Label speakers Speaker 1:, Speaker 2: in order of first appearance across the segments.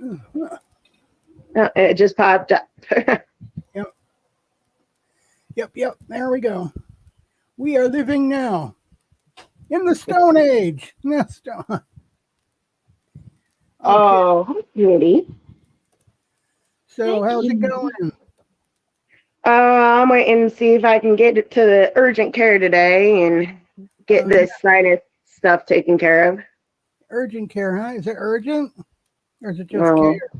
Speaker 1: Oh, it just popped up.
Speaker 2: Yep. There we go. We are living now in the Stone Age. Okay.
Speaker 1: Oh, cutie.
Speaker 2: So how's it going?
Speaker 1: I'm waiting to see if I can get it to the urgent care today and get this sinus stuff taken care of.
Speaker 2: Urgent care, huh? Is it urgent? Or is it just
Speaker 1: Oh,
Speaker 2: care?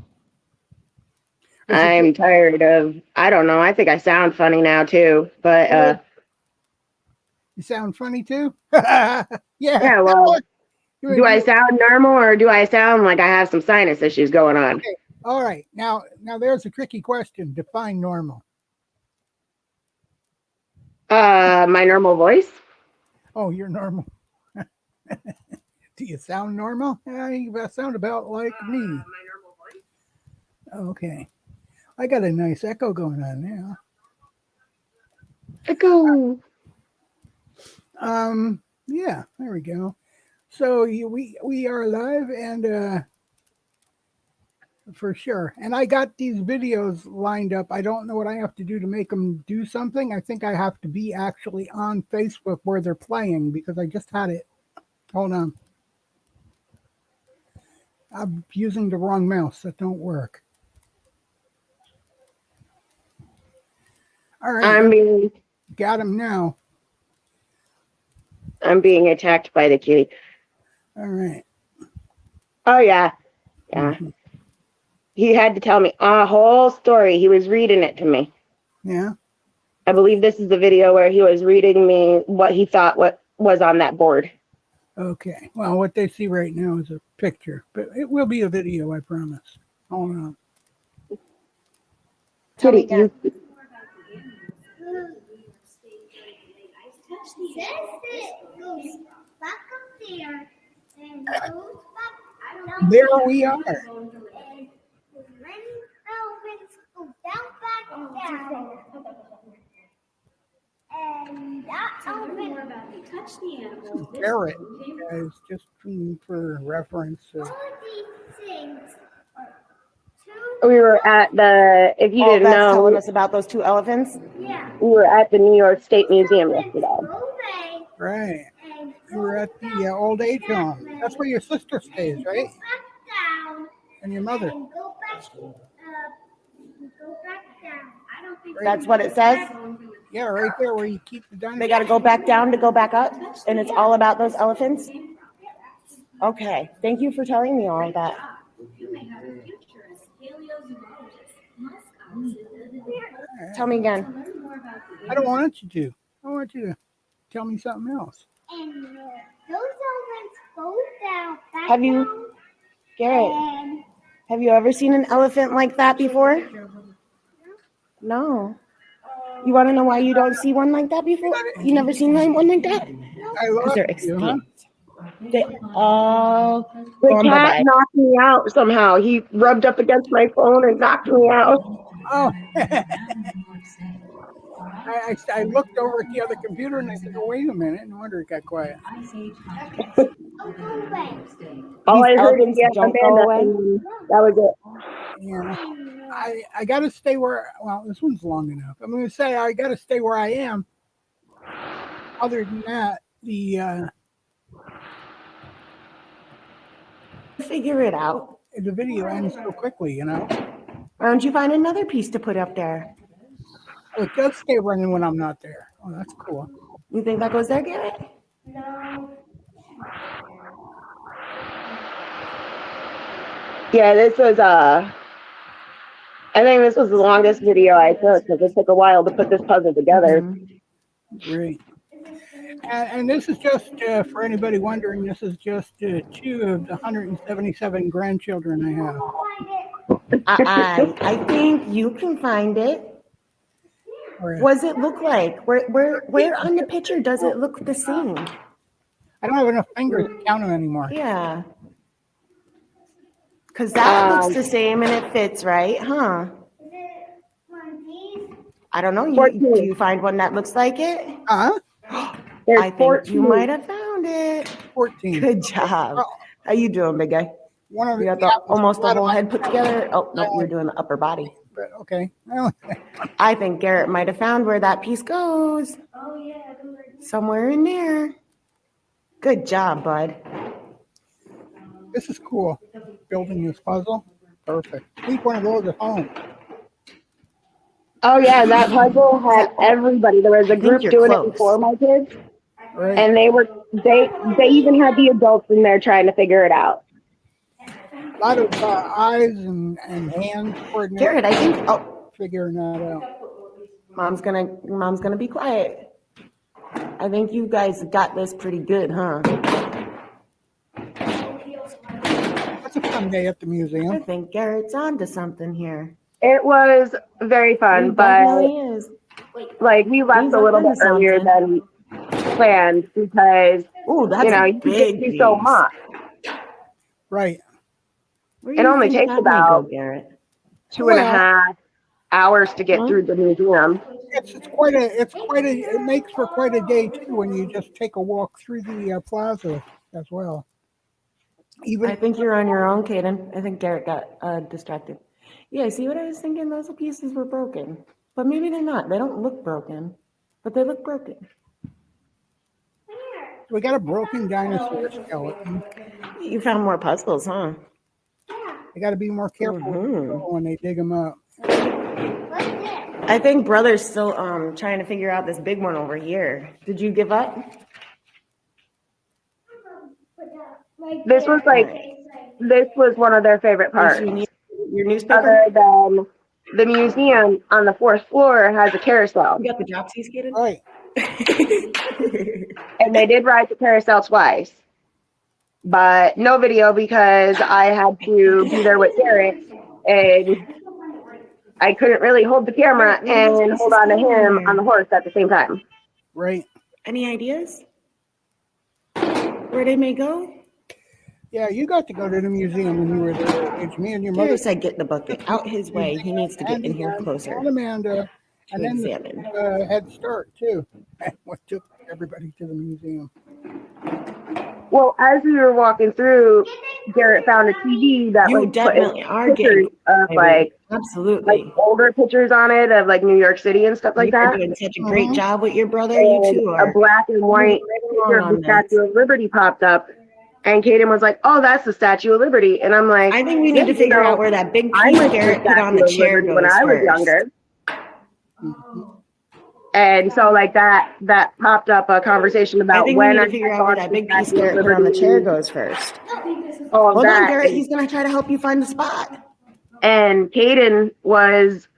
Speaker 1: I'm tired of, I don't know. I think I sound funny now too, but
Speaker 2: you sound funny too? Yeah.
Speaker 1: well, do I sound normal or do I sound like I have some sinus issues going on?
Speaker 2: Okay. All right. Now there's a tricky question. Define normal.
Speaker 1: My normal voice?
Speaker 2: Oh, you're normal. Do you sound normal? Yeah, you sound about like me.
Speaker 1: My normal voice?
Speaker 2: Okay. I got a nice echo going on now.
Speaker 1: Echo.
Speaker 2: Yeah, there we go. So we are live and for sure. And I got these videos lined up. I don't know what I have to do to make them do something. I think I have to be actually on Facebook where they're playing because I just had it. Hold on. I'm using the wrong mouse. That don't work. All right. Got him now.
Speaker 1: I'm being attacked by the kitty.
Speaker 2: All right.
Speaker 1: Oh, yeah. Yeah. Mm-hmm. He had to tell me a whole story. He was reading it to me.
Speaker 2: Yeah.
Speaker 1: I believe this is the video where he was reading me what he thought what was on that board.
Speaker 2: Okay. Well, what they see right now is a picture, but it will be a video, I promise. Hold on.
Speaker 1: Kitty, you...
Speaker 2: There we are.
Speaker 3: And that elephant touch the animal.
Speaker 2: Parrot, guys, just for reference.
Speaker 3: All of these things are
Speaker 1: we were at the, if you didn't know,
Speaker 4: telling us about those two elephants.
Speaker 3: Yeah.
Speaker 1: We were at the New York State Museum yesterday.
Speaker 2: Right. You were at the old age home. That's where your sister stays, right? And your mother.
Speaker 3: Go back down. I don't think
Speaker 4: that's what it says.
Speaker 2: Yeah, right there where you keep the dinosaurs.
Speaker 4: They got to go back down to go back up, and it's all about those elephants. Okay, thank you for telling me all of that. Tell me again.
Speaker 2: I don't want you to. I want you to tell me something else.
Speaker 3: And those elephants go down.
Speaker 4: Have you, Garrett? Have you ever seen an elephant like that before? No. You want to know why you don't see one like that before? You never seen one like that?
Speaker 2: Because
Speaker 4: they're extinct. They
Speaker 1: all. The cat knocked me out somehow. He rubbed up against my phone and knocked me out.
Speaker 2: Oh. I looked over at the other computer and I said, "Oh, wait a minute!" No wonder it got quiet.
Speaker 1: All I heard is Amanda. That was it.
Speaker 2: Yeah. I got to stay where. Well, this one's long enough. I'm going to say I got to stay where I am. Other than that,
Speaker 4: figure it out.
Speaker 2: The video ends so quickly, you know.
Speaker 4: Why don't you find another piece to put up there?
Speaker 2: Oh, it does stay running when I'm not there. Oh, that's cool.
Speaker 4: You think that goes there, Garrett?
Speaker 3: No.
Speaker 1: Yeah, this was I think this was the longest video I took because it took a while to put this puzzle together.
Speaker 2: Great. And this is just, for anybody wondering, this is just 2 of the 177 grandchildren I have.
Speaker 4: I think you can find it. What does it look like? Where on the picture does it look the same?
Speaker 2: I don't have enough fingers to count them anymore.
Speaker 4: Yeah. Because that looks the same and it fits, right? Huh?
Speaker 3: Is it one of these?
Speaker 4: I don't know. Do you find one that looks like it?
Speaker 2: Uh-huh.
Speaker 4: I think 14. You might have found it.
Speaker 2: 14.
Speaker 4: Good job. How you doing, big guy?
Speaker 2: one of
Speaker 4: You got
Speaker 2: yeah,
Speaker 4: almost the
Speaker 2: one of
Speaker 4: whole
Speaker 2: my-
Speaker 4: head put together. Oh, nope, you're doing the upper body.
Speaker 2: but okay. Well,
Speaker 4: I think Garrett might have found where that piece goes. Somewhere in there. Good job, bud.
Speaker 2: this is cool. Building this puzzle. Perfect. Keep one of those at home.
Speaker 1: Oh yeah, that puzzle had everybody. There was a
Speaker 4: think
Speaker 1: group
Speaker 4: you're
Speaker 1: doing it
Speaker 4: close.
Speaker 1: before my kids,
Speaker 2: Right.
Speaker 1: and they even had the adults in there trying to figure it out.
Speaker 2: A lot of eyes and hands coordinating,
Speaker 4: Garrett, I think. Oh,
Speaker 2: figuring that out.
Speaker 4: mom's gonna be quiet. I think you guys got this pretty good, huh?
Speaker 2: That's a fun day at the
Speaker 4: I
Speaker 2: museum.
Speaker 4: think Garrett's onto something here.
Speaker 1: It was very
Speaker 4: He
Speaker 1: fun, but
Speaker 4: definitely is.
Speaker 1: like we left
Speaker 4: He's
Speaker 1: a little
Speaker 4: onto
Speaker 1: bit earlier
Speaker 4: something.
Speaker 1: than planned because
Speaker 4: Ooh, that's
Speaker 1: you know
Speaker 4: a
Speaker 1: you can
Speaker 4: big
Speaker 1: do so
Speaker 4: piece.
Speaker 1: much.
Speaker 2: Right.
Speaker 4: Where do
Speaker 1: It
Speaker 4: you
Speaker 1: only
Speaker 4: think
Speaker 1: takes
Speaker 4: that may go,
Speaker 1: about
Speaker 4: Garrett?
Speaker 1: 2.5 hours to get
Speaker 4: Huh?
Speaker 1: through the museum.
Speaker 2: It makes for quite a day too when you just take a walk through the plaza as well. Even
Speaker 4: I think you're on your own, Kaden. I think Garrett got distracted. Yeah, see what I was thinking? Those pieces were broken. But maybe they're not. They don't look broken, but they look broken.
Speaker 2: we got a broken dinosaur skeleton.
Speaker 4: You found more puzzles, huh?
Speaker 2: They got to be more careful when they dig them up.
Speaker 4: I think brother's still trying to figure out this big one over here. Did you give up?
Speaker 1: This was one of their favorite parts.
Speaker 4: Your newspaper?
Speaker 1: Other than the museum on the 4th floor has a carousel,
Speaker 4: You got the dropsies, Kaden?
Speaker 2: Right.
Speaker 1: and they did ride the carousel twice, but no video because I had to be there with Garrett, and I couldn't really hold the camera and hold on to him on the horse at the same time.
Speaker 2: Right.
Speaker 4: Any ideas? Where they may go?
Speaker 2: Yeah, you got to go to the museum when you were there. It's me and your mother.
Speaker 4: Garrett said get the bucket out his way. He needs to get in here closer.
Speaker 2: And Amanda, and then
Speaker 4: examine.
Speaker 2: the Head Start too. What took everybody to the museum?
Speaker 1: Well, as we were walking through, Garrett found a TV that
Speaker 4: You
Speaker 1: like
Speaker 4: definitely
Speaker 1: put
Speaker 4: are
Speaker 1: pictures of
Speaker 4: absolutely.
Speaker 1: older pictures on it of like New York City and stuff like
Speaker 4: You're
Speaker 1: that.
Speaker 4: doing such a great job with your brother. You
Speaker 1: And
Speaker 4: two
Speaker 1: a
Speaker 4: are.
Speaker 1: black and white picture of the Statue of Liberty popped up, and Kaden was like, "Oh, that's the Statue of Liberty," and I'm like,
Speaker 4: I think we need to figure out where that big
Speaker 1: I
Speaker 4: piece
Speaker 1: went to
Speaker 4: Garrett put on
Speaker 1: Statue
Speaker 4: the
Speaker 1: of
Speaker 4: chair
Speaker 1: Liberty
Speaker 4: goes
Speaker 1: when I was
Speaker 4: first.
Speaker 1: younger. And so like that popped up a conversation
Speaker 4: I
Speaker 1: about
Speaker 4: think we
Speaker 1: when
Speaker 4: need
Speaker 1: I
Speaker 4: to figure
Speaker 1: had
Speaker 4: out where
Speaker 1: gone
Speaker 4: that
Speaker 1: to
Speaker 4: big piece
Speaker 1: Statue of
Speaker 4: Garrett put on the
Speaker 1: Liberty,
Speaker 4: chair goes first.
Speaker 1: all of
Speaker 4: Hold on,
Speaker 1: that.
Speaker 4: Garrett. He's gonna try to help you find the spot.
Speaker 1: And Kaden was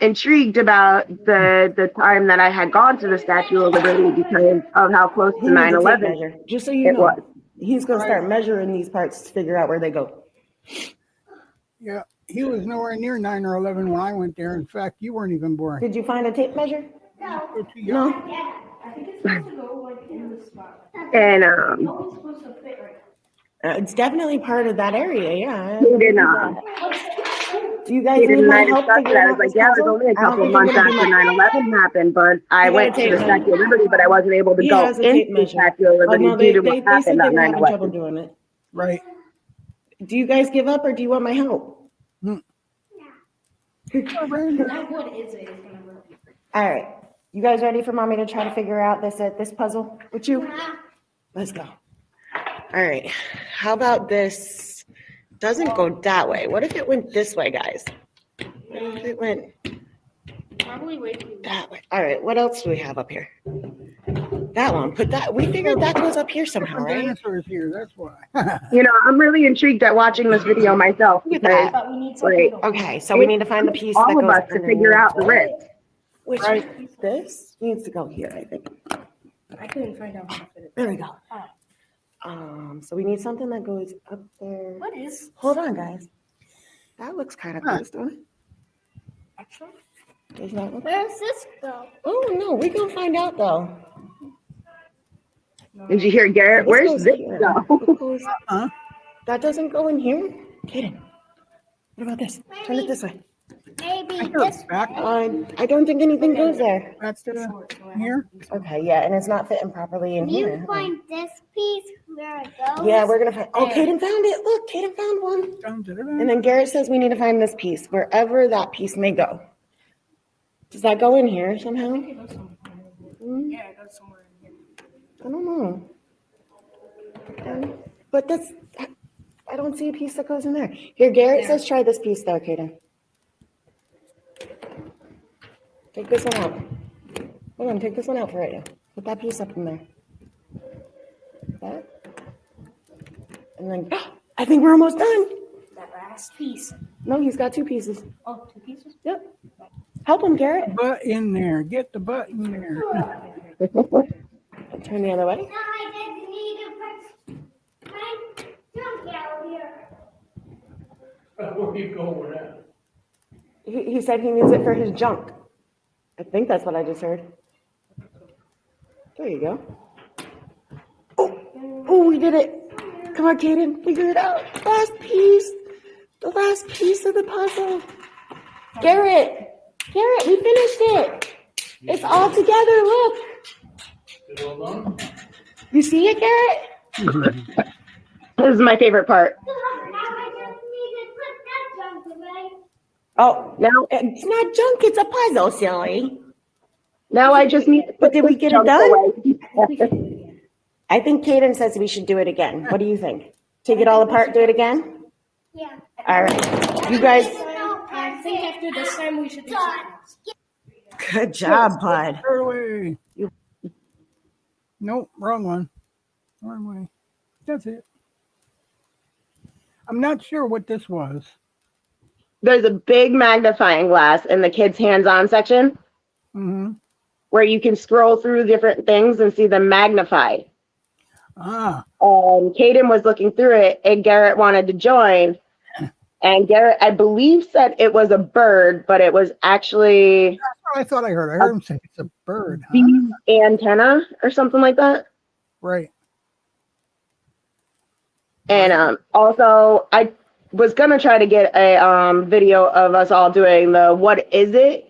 Speaker 1: intrigued about the time that I had gone to the Statue of Liberty because of how close
Speaker 4: He
Speaker 1: to
Speaker 4: needs a tape
Speaker 1: 9/11
Speaker 4: measure. Just so you
Speaker 1: it
Speaker 4: know,
Speaker 1: was.
Speaker 4: he's gonna start measuring these parts to figure out where they go.
Speaker 2: Yeah, he was nowhere near 9 or 11 when I went there. In fact, you weren't even born.
Speaker 4: Did you find a tape measure?
Speaker 2: You're too young.
Speaker 4: No.
Speaker 1: And
Speaker 4: It's definitely part of that area. Yeah.
Speaker 1: Kaden,
Speaker 4: Do you guys
Speaker 1: Kaden
Speaker 4: need
Speaker 1: and
Speaker 4: my
Speaker 1: I
Speaker 4: help
Speaker 1: discussed it.
Speaker 4: figuring
Speaker 1: I was
Speaker 4: out
Speaker 1: like,
Speaker 4: this
Speaker 1: yeah, it was
Speaker 4: puzzle?
Speaker 1: only a
Speaker 4: I don't
Speaker 1: couple
Speaker 4: think I'm
Speaker 1: months
Speaker 4: gonna
Speaker 1: after
Speaker 4: be much.
Speaker 1: 9/11 happened, but I
Speaker 4: You
Speaker 1: went
Speaker 4: gotta
Speaker 1: to the
Speaker 4: tape
Speaker 1: Statue of Liberty, but I wasn't able to
Speaker 4: He
Speaker 1: go
Speaker 4: has a tape
Speaker 1: into the
Speaker 4: measure.
Speaker 1: Statue of
Speaker 4: Oh
Speaker 1: Liberty
Speaker 4: no,
Speaker 1: due to
Speaker 4: they
Speaker 1: what
Speaker 4: said
Speaker 1: happened
Speaker 4: they
Speaker 1: on
Speaker 4: were having trouble
Speaker 1: 9/11.
Speaker 4: doing it.
Speaker 2: Right.
Speaker 4: Do you guys give up or do you want my help?
Speaker 2: Hmm.
Speaker 4: All right. You guys ready for mommy to try to figure out this puzzle with you? Let's go. All right. How about this? Doesn't go that way. What if it went this way, guys? What if it went that way? All right. What else do we have up here? That one. Put that. We figured that goes up here somehow, right?
Speaker 2: Dinosaurs here. That's why.
Speaker 1: You know, I'm really intrigued at watching this video myself
Speaker 4: Look at
Speaker 1: because
Speaker 4: that.
Speaker 1: like
Speaker 4: Okay, so we need to find the piece that
Speaker 1: all of
Speaker 4: goes
Speaker 1: us to figure out the risk.
Speaker 4: Which
Speaker 2: Right.
Speaker 4: this needs to go here, I think.
Speaker 3: I couldn't find out how to fit it.
Speaker 4: There we go. So we need something that goes up there.
Speaker 3: What is?
Speaker 4: Hold on, guys. That looks kind of close, don't it? Does that look?
Speaker 3: Where's this go?
Speaker 4: Oh no, we can find out though.
Speaker 1: Did you hear Garrett?
Speaker 4: This
Speaker 1: Where's
Speaker 4: goes
Speaker 1: this
Speaker 4: here.
Speaker 1: go?
Speaker 4: What goes-
Speaker 2: Huh?
Speaker 4: That doesn't go in here. Kaden, what about this? Turn it this way.
Speaker 3: Maybe
Speaker 2: I hear
Speaker 3: this
Speaker 2: it's back.
Speaker 3: way.
Speaker 4: I don't think anything goes there.
Speaker 2: That's here.
Speaker 4: Okay, yeah, and it's not fitting properly in
Speaker 3: Can you
Speaker 4: here.
Speaker 3: find this piece where it goes?
Speaker 4: Yeah, we're gonna find. Oh, Kaden found it. Look, Kaden found one. And then Garrett says we need to find this piece, wherever that piece may go. Does that go in here somehow?
Speaker 5: Yeah, it goes somewhere in here.
Speaker 4: I don't know. But that's, I don't see a piece that goes in there. Here, Garrett says try this piece there, Kaden. Take this one out. Hold on, take this one out for right now. Put that piece up in there. That. And then, I think we're almost done.
Speaker 5: That last piece.
Speaker 4: No, he's got two pieces.
Speaker 5: Oh, two pieces?
Speaker 4: Yep. Help him, Garrett.
Speaker 2: Butt in there. Get the butt in there.
Speaker 4: Turn the other way.
Speaker 3: No, I didn't need to put my junk out here.
Speaker 6: Where you going with that?
Speaker 4: He said he needs it for his junk. I think that's what I just heard. There you go. Oh, we did it. Come on, Kaden, figure it out. Last piece. The last piece of the puzzle. Garrett, we finished it. It's all together, look.
Speaker 6: Is it all done?
Speaker 4: You see it, Garrett?
Speaker 1: This is my favorite part.
Speaker 3: Now I just need to put that junk away.
Speaker 4: Oh,
Speaker 1: Now,
Speaker 4: it's not junk, it's a puzzle, silly.
Speaker 1: now I just need to
Speaker 4: But did we get it
Speaker 1: junk
Speaker 4: done?
Speaker 1: away.
Speaker 4: I think Kaden says we should do it again. What do you think? Take it all apart, do it again?
Speaker 3: Yeah.
Speaker 4: All right. You guys,
Speaker 5: I think after this time we should do something else.
Speaker 4: good job, bud.
Speaker 2: Throw it away. Nope, wrong one. Wrong way. That's it. I'm not sure what this was.
Speaker 1: There's a big magnifying glass in the kids' hands-on section
Speaker 2: Mm-hmm.
Speaker 1: where you can scroll through different things and see them magnified.
Speaker 2: Ah,
Speaker 1: Kaden was looking through it, and Garrett wanted to join. And Garrett, I believe, said it was a bird, but it was actually
Speaker 2: that's what I thought I heard. I heard him say it's a bird. Huh?
Speaker 1: bee's antenna or something like that.
Speaker 2: Right.
Speaker 1: And also, I was gonna try to get a video of us all doing the "What is it?"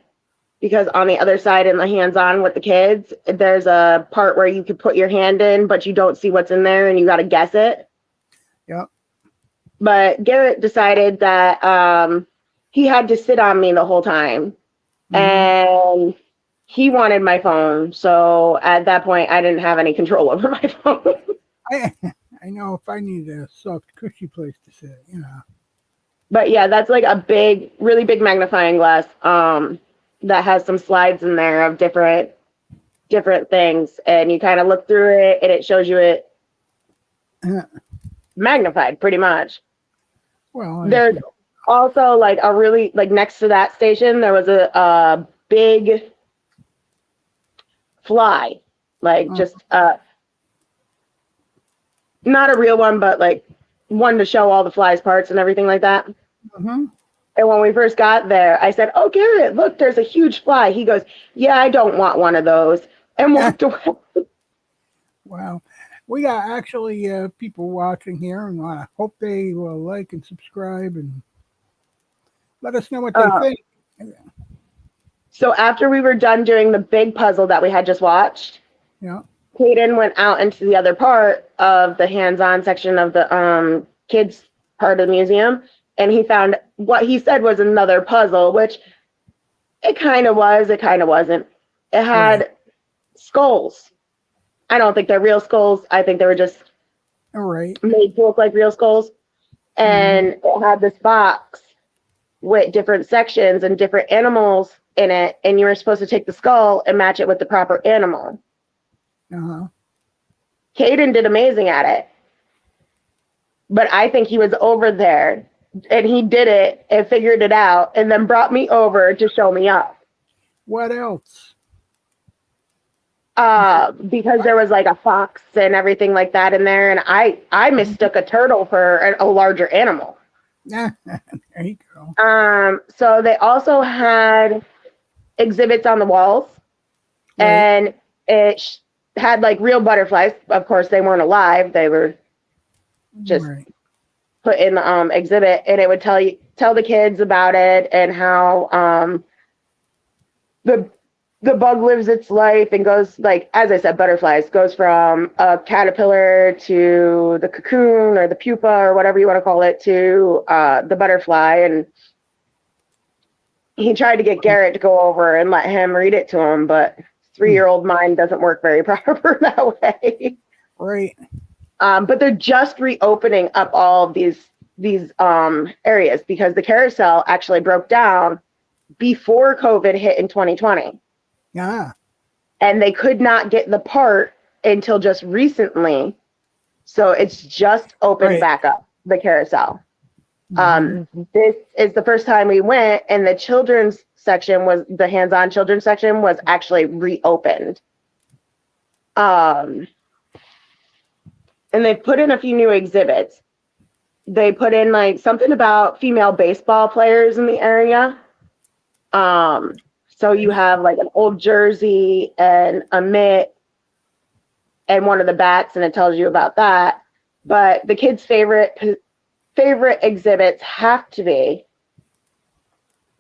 Speaker 1: because on the other side in the hands-on with the kids, there's a part where you could put your hand in, but you don't see what's in there, and you got to guess it.
Speaker 2: Yep.
Speaker 1: But Garrett decided that he had to sit on me the whole time, and he wanted my phone. So at that point, I didn't have any control over my phone.
Speaker 2: I know if I need a soft, cushy place to sit, you know.
Speaker 1: But yeah, that's like a big, really big magnifying glass that has some slides in there of different things, and you kind of look through it, and it shows you it magnified pretty much.
Speaker 2: Well,
Speaker 1: There's also like a really, like next to that station, there was a big fly, like just not a real one, but like one to show all the fly's parts and everything like that.
Speaker 2: mm-hmm.
Speaker 1: And when we first got there, I said, "Oh, Garrett, look, there's a huge fly." He goes, "Yeah, I don't want one of those," and walked away.
Speaker 2: Wow. We got actually people watching here, and I hope they will like and subscribe and let us know what they think.
Speaker 1: So after we were done doing the big puzzle that we had just watched,
Speaker 2: Yeah.
Speaker 1: Kaden went out into the other part of the hands-on section of the kids part of the museum, and he found what he said was another puzzle, which it kind of was, it kind of wasn't. It had skulls. I don't think they're real skulls. I think they were just
Speaker 2: All right.
Speaker 1: made to look like real skulls. And it had this box with different sections and different animals in it, and you were supposed to take the skull and match it with the proper animal.
Speaker 2: Uh-huh.
Speaker 1: Kaden did amazing at it. But I think he was over there, and he did it and figured it out and then brought me over to show me up.
Speaker 2: What else?
Speaker 1: Because there was like a fox and everything like that in there, and I mistook a turtle for a larger animal.
Speaker 2: There you go.
Speaker 1: So they also had exhibits on the walls,
Speaker 2: Right.
Speaker 1: and it had like real butterflies. Of course, they weren't alive; they were just
Speaker 2: Right.
Speaker 1: put in the exhibit, and it would tell tell the kids about it and how the bug lives its life and goes, like, as I said, butterflies, goes from a caterpillar to the cocoon or the pupa or whatever you want to call it to the butterfly. And he tried to get Garrett to go over and let him read it to him, but 3-year-old mind doesn't work very proper that way.
Speaker 2: Right.
Speaker 1: But they're just reopening up all of these areas because the carousel actually broke down before COVID hit in 2020.
Speaker 2: Ah.
Speaker 1: And they could not get the part until just recently. So it's just opened back up, the carousel. This is the first time we went, and the children's section was, the hands-on children's section was actually reopened. And they put in a few new exhibits. They put in like something about female baseball players in the area. So you have like an old jersey and a mitt and one of the bats, and it tells you about that. But the kids' favorite exhibits have to be,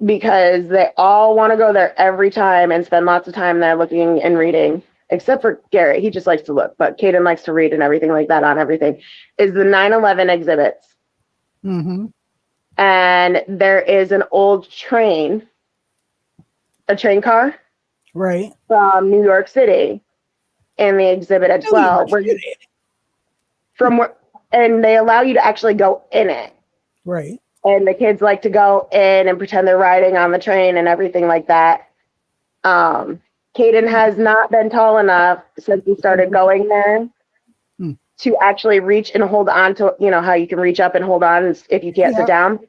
Speaker 1: because they all want to go there every time and spend lots of time there looking and reading, except for Garrett. He just likes to look, but Caden likes to read and everything like that on everything, is the 9/11 exhibits.
Speaker 2: Mm-hmm.
Speaker 1: And there is an old train, a train car
Speaker 2: Right.
Speaker 1: from New York City in the exhibit as well. And they allow you to actually go in it.
Speaker 2: Right.
Speaker 1: And the kids like to go in and pretend they're riding on the train and everything like that. Caden has not been tall enough since we started going there to actually reach and hold on to, you know, how you can reach up and hold on if you can't sit down.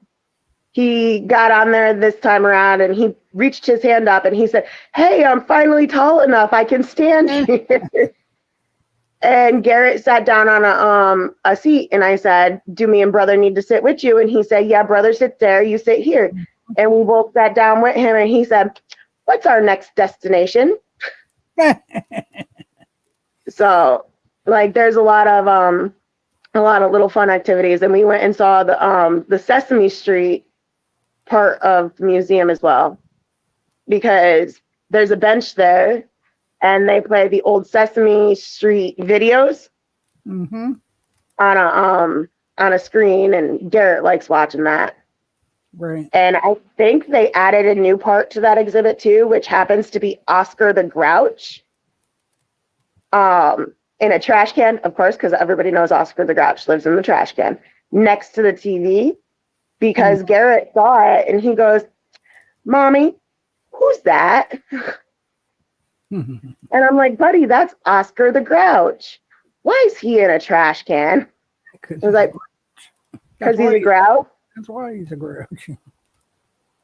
Speaker 1: He got on there this time around and he reached his hand up and he said, "Hey, I'm finally tall enough. I can stand here." And Garrett sat down on a seat, and I said, "Do me and brother need to sit with you?" And he said, "Yeah, brother sits there, you sit here." And we both sat down with him, and he said, "What's our next destination?" So, like, there's a lot of little fun activities, and we went and saw the Sesame Street part of the museum as well, because there's a bench there. And they play the old Sesame Street videos on a screen, and Garrett likes watching that.
Speaker 2: Right.
Speaker 1: And I think they added a new part to that exhibit too, which happens to be Oscar the Grouch in a trash can, of course, because everybody knows Oscar the Grouch lives in the trash can next to the TV, because Garrett saw it and he goes, "Mommy, who's that?" And I'm like, "Buddy, that's Oscar the Grouch. Why is he in a trash can?" I was like, "Because he's a grouch."
Speaker 2: That's why he's a grouch.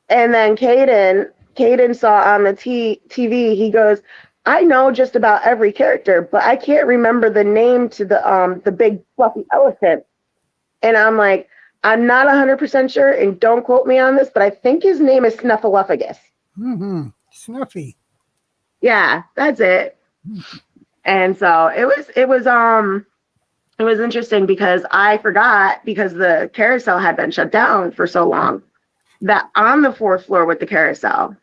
Speaker 1: And then Caden saw on the TV, he goes, "I know just about every character, but I can't remember the name to the big fluffy elephant." And I'm like, "I'm not 100% sure, and don't quote me on this, but I think his name is Snuffleupagus."
Speaker 2: Snuffy.
Speaker 1: Yeah, that's it. And so it was interesting, because I forgot, because the carousel had been shut down for so long, that on the 4th floor with the carousel,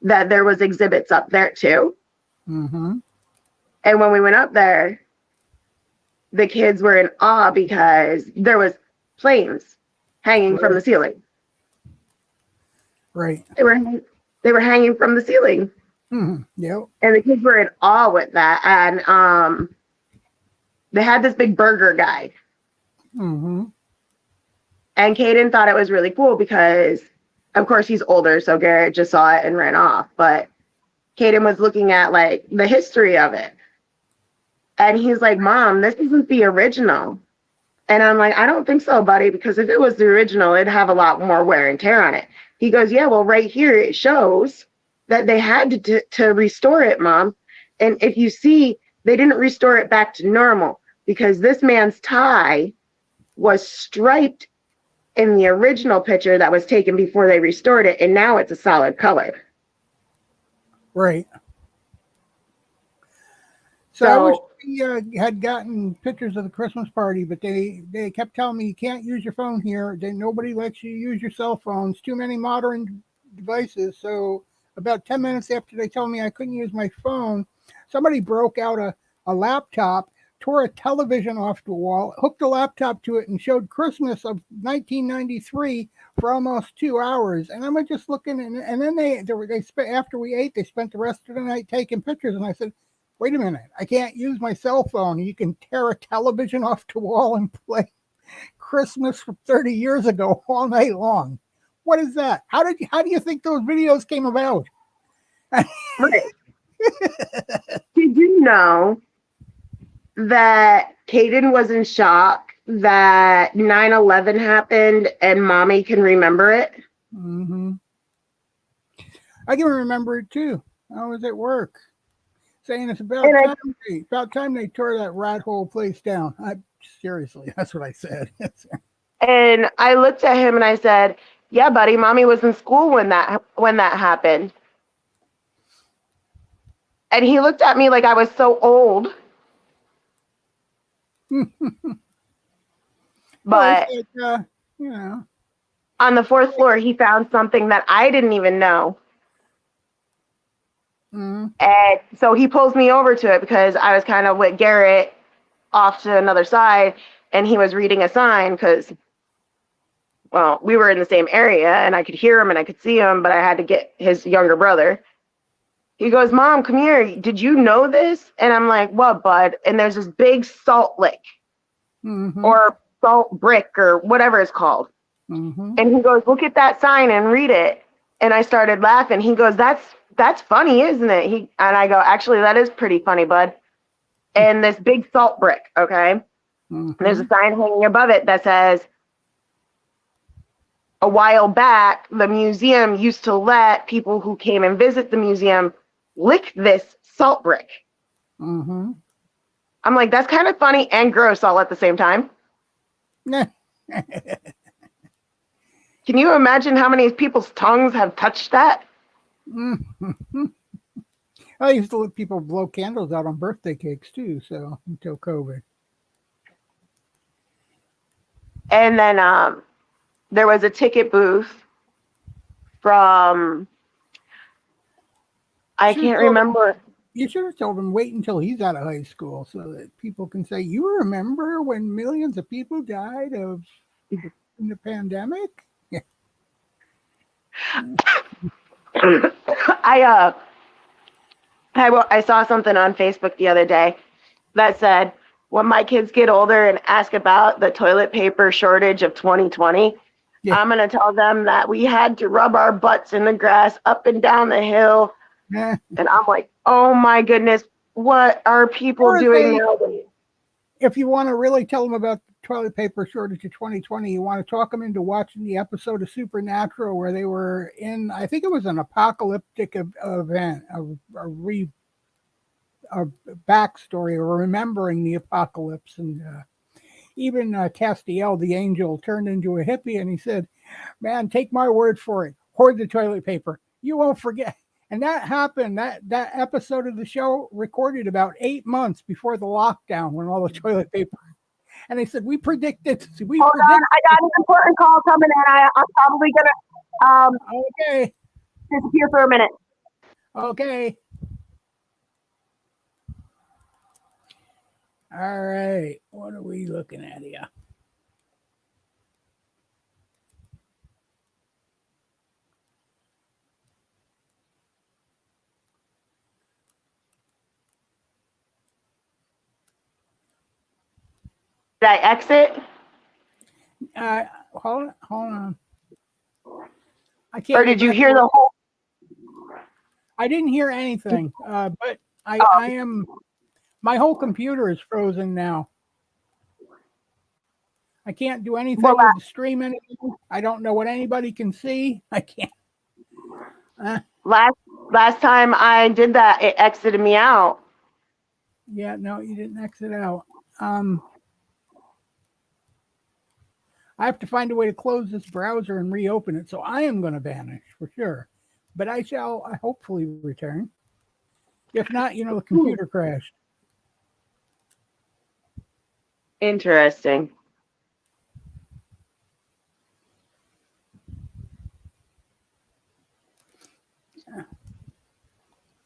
Speaker 1: that there was exhibits up there too. And when we went up there, the kids were in awe because there was planes hanging from the ceiling.
Speaker 2: Right.
Speaker 1: They were hanging from the ceiling.
Speaker 2: Yep.
Speaker 1: And the kids were in awe with that. And they had this big burger guy. And Caden thought it was really cool because, of course, he's older, so Garrett just saw it and ran off. But Caden was looking at, like, the history of it. And he's like, "Mom, this isn't the original." And I'm like, "I don't think so, buddy, because if it was the original, it'd have a lot more wear and tear on it." He goes, "Yeah, well, right here it shows that they had to restore it, Mom. And if you see, they didn't restore it back to normal, because this man's tie was striped in the original picture that was taken before they restored it, and now it's a solid color."
Speaker 2: Right. So I was had gotten pictures of the Christmas party, but they kept telling me you can't use your phone here. Nobody lets you use your cell phones. Too many modern devices. So about 10 minutes after they told me I couldn't use my phone, somebody broke out a laptop, tore a television off the wall, hooked a laptop to it, and showed Christmas of 1993 for almost 2 hours. And I'm just looking, and then they spent, after we ate, they spent the rest of the night taking pictures. And I said, wait a minute, I can't use my cell phone. You can tear a television off the wall and play Christmas from 30 years ago all night long. What is that? How do you think those videos came about?
Speaker 1: Right. Did you know that Caden was in shock that 9/11 happened and mommy can remember it?
Speaker 2: Mm-hmm. I can remember it too. I was at work saying it's about time they tore that rat hole place down. Seriously, that's what I said.
Speaker 1: And I looked at him and I said, yeah, buddy, mommy was in school when that happened. And he looked at me like I was so old. But
Speaker 2: you know,
Speaker 1: on the 4th floor, he found something that I didn't even know.
Speaker 2: mm-hmm.
Speaker 1: And so he pulls me over to it because I was kind of with Garrett off to another side, and he was reading a sign because, well, we were in the same area, and I could hear him and I could see him, but I had to get his younger brother. He goes, Mom, come here. Did you know this? And I'm like, what, bud? And there's this big salt lick
Speaker 2: Mm-hmm.
Speaker 1: or salt brick or whatever it's called.
Speaker 2: Mm-hmm.
Speaker 1: And he goes, look at that sign and read it. And I started laughing. He goes, that's funny, isn't it? And I go, actually, that is pretty funny, bud. And this big salt brick, okay?
Speaker 2: Mm-hmm.
Speaker 1: There's a sign hanging above it that says, a while back, the museum used to let people who came and visit the museum lick this salt brick.
Speaker 2: Mm-hmm.
Speaker 1: I'm like, that's kind of funny and gross all at the same time. Can you imagine how many people's tongues have touched that?
Speaker 2: Mm-hmm. I used to let people blow candles out on birthday cakes too, so until COVID.
Speaker 1: And then there was a ticket booth from, I can't remember.
Speaker 2: You should have told him wait until he's out of high school so that people can say, you remember when millions of people died in the pandemic? Yeah.
Speaker 1: I saw something on Facebook the other day that said, when my kids get older and ask about the toilet paper shortage of 2020,
Speaker 2: Yeah.
Speaker 1: I'm going to tell them that we had to rub our butts in the grass up and down the hill.
Speaker 2: Yeah.
Speaker 1: And I'm like, oh my goodness, what are people doing nowadays?
Speaker 2: If you want to really tell them about the toilet paper shortage of 2020, you want to talk them into watching the episode of Supernatural where they were in, I think it was an apocalyptic event, a backstory or remembering the apocalypse. And even Castiel, the angel, turned into a hippie and he said, man, take my word for it. Hoard the toilet paper. You won't forget. And that happened, that episode of the show recorded about 8 months before the lockdown when all the toilet paper. And they said, we predicted.
Speaker 1: Hold on, I got an important call coming in. I'm probably going to
Speaker 2: Okay.
Speaker 1: disappear for a minute.
Speaker 2: Okay. All right. What are we looking at here?
Speaker 1: Did I exit?
Speaker 2: Hold on. I can't.
Speaker 1: Or did you hear the whole?
Speaker 2: I didn't hear anything, but I am. My whole computer is frozen now. I can't do anything with the stream anymore. I don't know what anybody can see. I can't.
Speaker 1: Last time I did that, it exited me out.
Speaker 2: Yeah, no, you didn't exit out. I have to find a way to close this browser and reopen it. So I am going to vanish for sure. But I hopefully return. If not, the computer crashed.
Speaker 1: Interesting.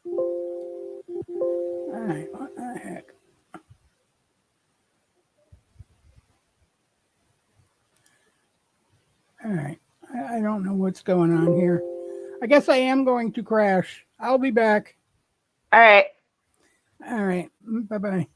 Speaker 2: All right, what the heck? All right, I don't know what's going on here. I guess I am going to crash. I'll be back.
Speaker 1: All right.
Speaker 2: All right, bye bye.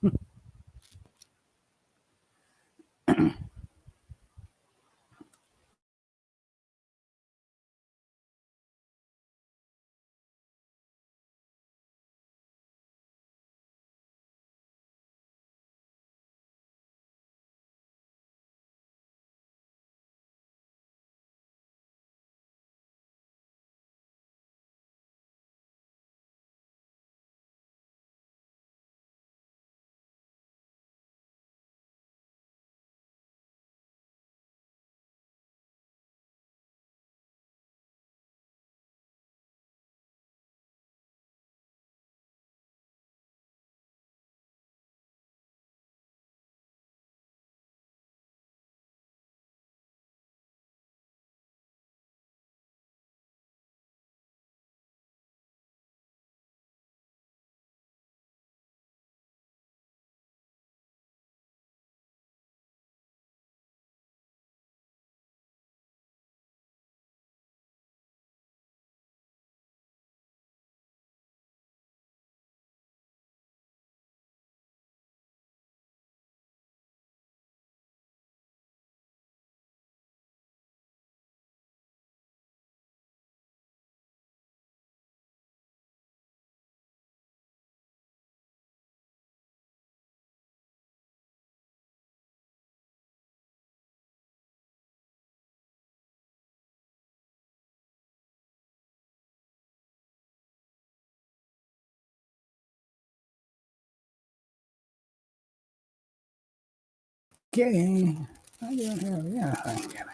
Speaker 2: Okay, I don't have, yeah, I get it.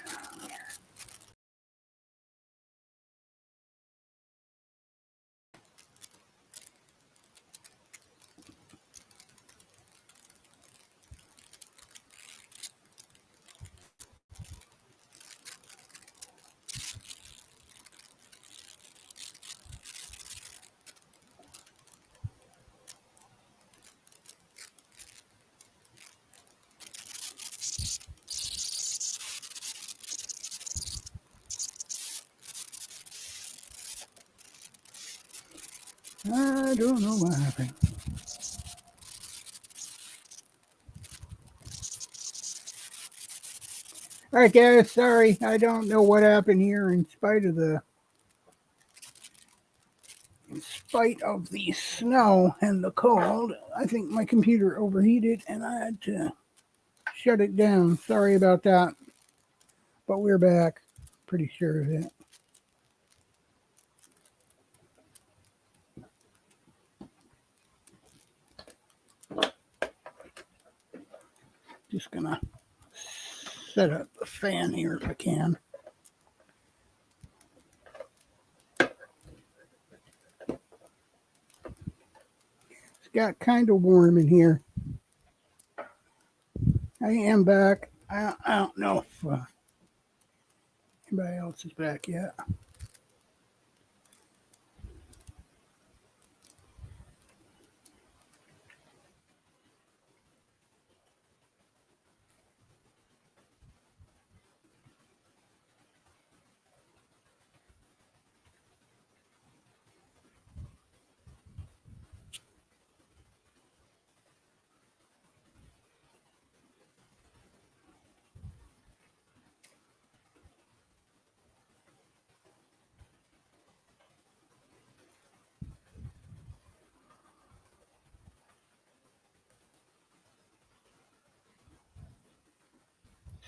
Speaker 2: I don't know what happened. All right, guys, sorry, I don't know what happened here. In spite of the snow and the cold, I think my computer overheated and I had to shut it down. Sorry about that, but we're back. Pretty sure of it. Just gonna set up the fan here if I can. It's got kind of warm in here. I am back. I don't know if anybody else is back yet.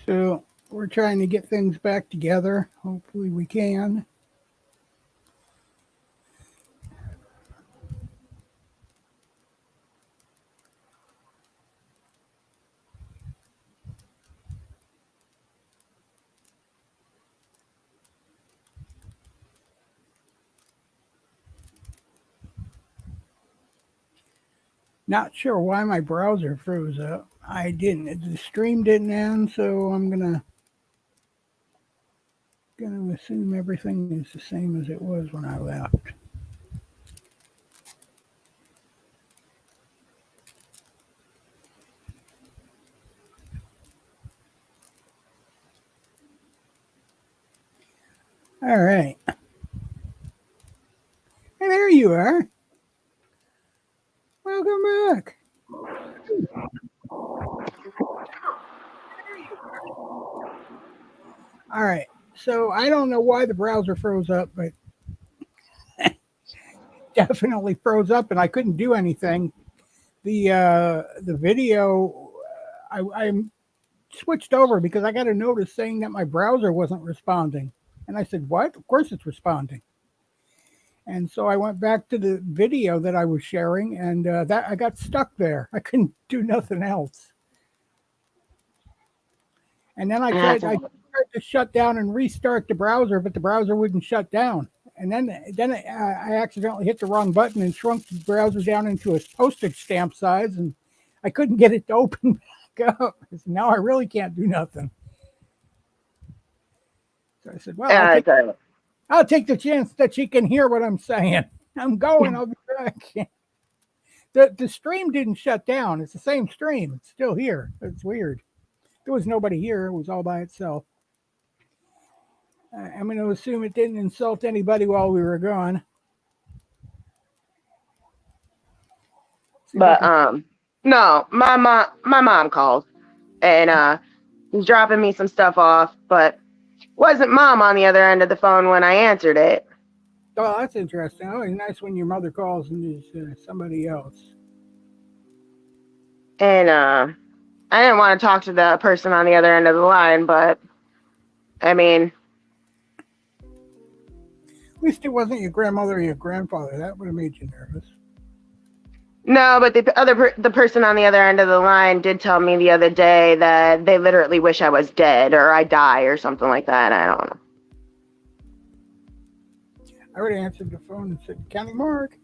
Speaker 2: So we're trying to get things back together. Hopefully we can. Not sure why my browser froze up. I didn't. The stream didn't end, so I'm gonna assume everything is the same as it was when I left. All right. Hey, there you are. Welcome back. All right. So I don't know why the browser froze up, but definitely froze up, and I couldn't do anything. The video, I switched over because I got a notice saying that my browser wasn't responding, and I said, "What? Of course it's responding." And so I went back to the video that I was sharing, and that I got stuck there. I couldn't do nothing else. And then I tried to shut down and restart the browser, but the browser wouldn't shut down. And then I accidentally hit the wrong button and shrunk the browser down into a postage stamp size, and I couldn't get it to open back up. Now I really can't do nothing. So I said, "Well, I'll take the chance that she can hear what I'm saying. I'm going. I'll be back." The stream didn't shut down. It's the same stream. It's still here. It's weird. There was nobody here. It was all by itself. I'm going to assume it didn't insult anybody while we were gone.
Speaker 1: But no, my mom called and was dropping me some stuff off, but wasn't mom on the other end of the phone when I answered it.
Speaker 2: Oh, that's interesting. Oh, it's nice when your mother calls and there's somebody else.
Speaker 1: And I didn't want to talk to the person on the other end of the line, but I mean,
Speaker 2: at least it wasn't your grandmother or your grandfather. That would have made you nervous.
Speaker 1: no, but the person on the other end of the line did tell me the other day that they literally wish I was dead or I die or something like that. I don't know.
Speaker 2: I would have answered the phone and said, "County Mark."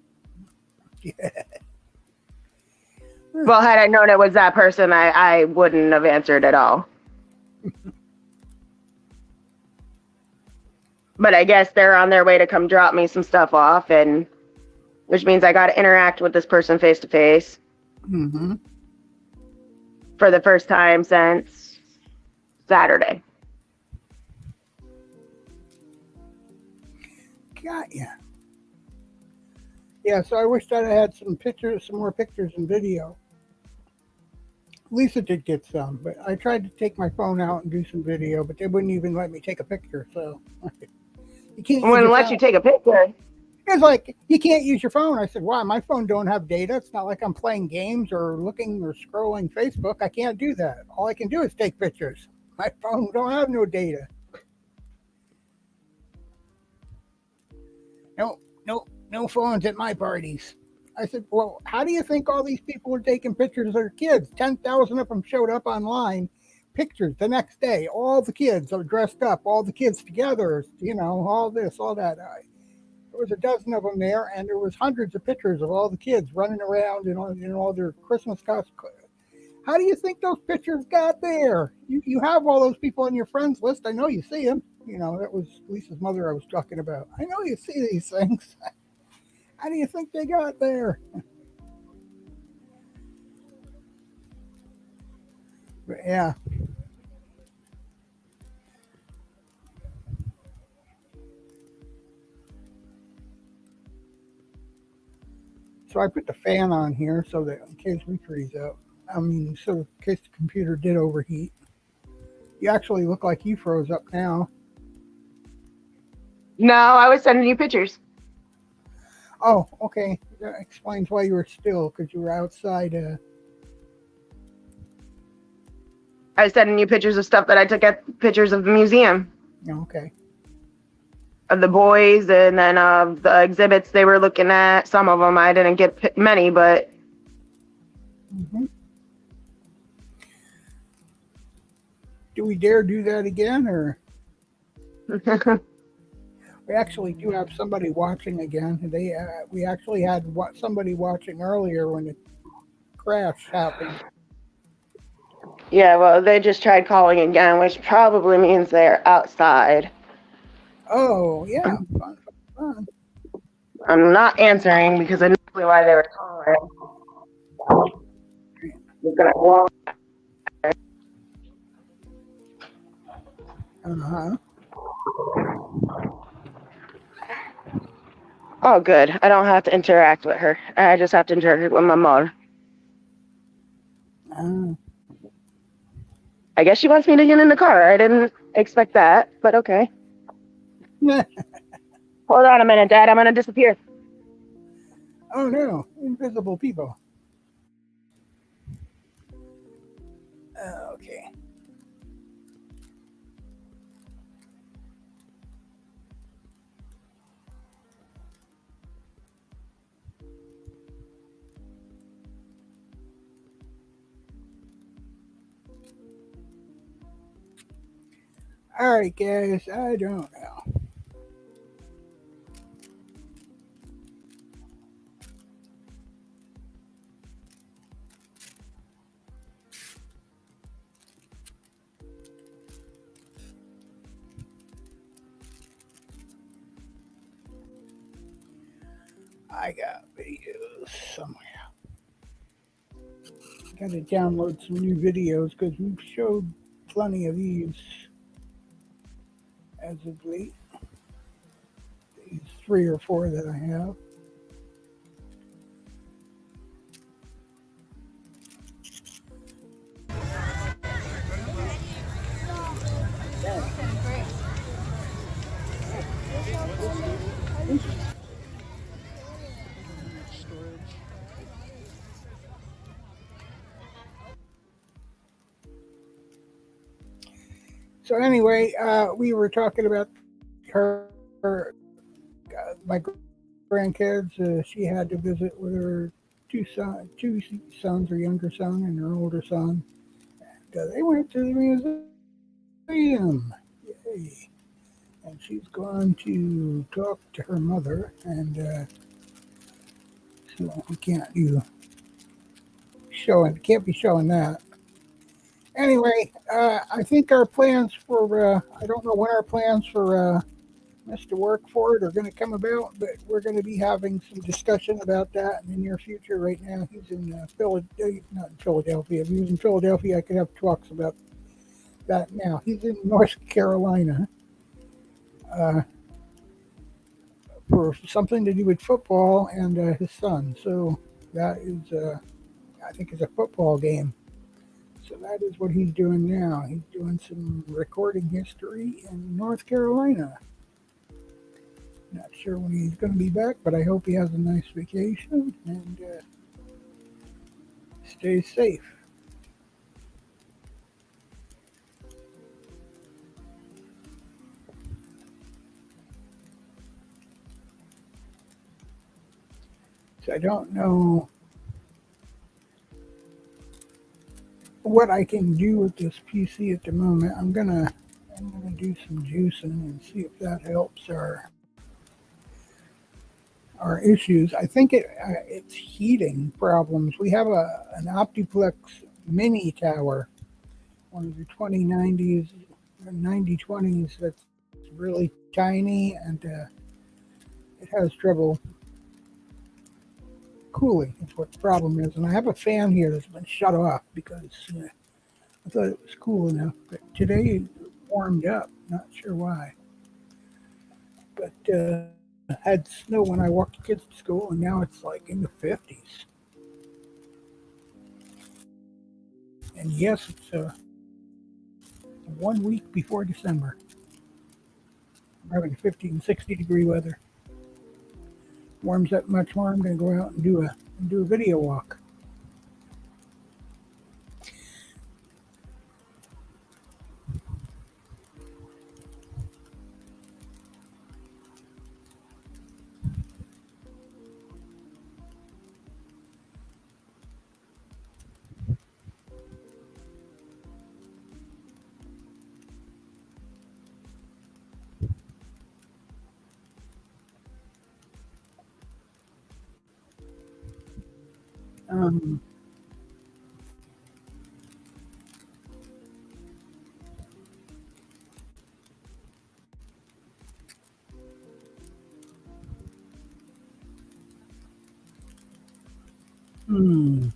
Speaker 2: Yeah.
Speaker 1: Well, had I known it was that person, I wouldn't have answered at all. But I guess they're on their way to come drop me some stuff off, and which means I got to interact with this person face to face for the first time since Saturday.
Speaker 2: Got ya. Yeah, so I wish that I had some more pictures and video. Lisa did get some, but I tried to take my phone out and do some video, but they wouldn't even let me take a picture. So you can't.
Speaker 1: Wouldn't let you take a picture.
Speaker 2: It's like, you can't use your phone. I said, "Why? My phone don't have data. It's not like I'm playing games or looking or scrolling Facebook. I can't do that. All I can do is take pictures. My phone don't have no data." No phones at my parties. I said, "Well, how do you think all these people were taking pictures of their kids? 10,000 of them showed up online. Pictures the next day. All the kids are dressed up. All the kids together. All this, all that." There was a dozen of them there, and there was hundreds of pictures of all the kids running around in all their Christmas costumes. How do you think those pictures got there? You have all those people on your friends list. I know you see them. That was Lisa's mother I was talking about. I know you see these things. How do you think they got there? But yeah. So I put the fan on here so that in case we freeze out. So in case the computer did overheat. You actually look like you froze up now.
Speaker 1: No, I was sending you pictures.
Speaker 2: Oh, okay. That explains why you were still, because you were outside.
Speaker 1: I was sending you pictures of stuff that I took at pictures of the museum.
Speaker 2: Okay.
Speaker 1: Of the boys, and then of the exhibits they were looking at. Some of them I didn't get many, but.
Speaker 2: Do we dare do that again, or? We actually do have somebody watching again. We actually had somebody watching earlier when the crash happened.
Speaker 1: Yeah, well, they just tried calling again, which probably means they're outside.
Speaker 2: Oh, yeah. Fun.
Speaker 1: I'm not answering because I know why they were calling. We're gonna walk.
Speaker 2: Uh-huh.
Speaker 1: Oh, good. I don't have to interact with her. I just have to interact with my mother.
Speaker 2: Uh,
Speaker 1: I guess she wants me to get in the car. I didn't expect that, but okay. Hold on a minute, Dad. I'm gonna disappear.
Speaker 2: oh, no. Invisible people. Okay. All right, guys. I don't know. I got videos somewhere. Got to download some new videos because we've showed plenty of these as of late. These 3 or 4 that I have. So anyway, we were talking about my grandkids. She had to visit with her two sons, her younger son and her older son. They went to the museum. Yay. And she's gone to talk to her mother, and so we can't be showing that. Anyway, I think our plans for, I don't know when our plans for Mr. Workford are going to come about, but we're going to be having some discussion about that in the near future. Right now, he's in Philadelphia, not in Philadelphia. If he was in Philadelphia, I could have talks about that now. He's in North Carolina uh, for something to do with football and his son. So that is, I think, is a football game. So that is what he's doing now. He's doing some recording history in North Carolina. Not sure when he's going to be back, but I hope he has a nice vacation and stays safe. So I don't know what I can do with this PC at the moment. I'm gonna do some juicing and see if that helps our issues. I think it's heating problems. We have an Optiplex mini tower, one of the 2090s, 9020s that's really tiny, and it has trouble cooling. That's what the problem is. And I have a fan here that's been shut off because I thought it was cool enough. But today it warmed up. Not sure why. But had snow when I walked the kids to school, and now it's like in the 50s. And yes, it's 1 week before December. We're having 50 and 60 degree weather. Warms up much more. I'm going to go out and do a video walk. Um, Hmm.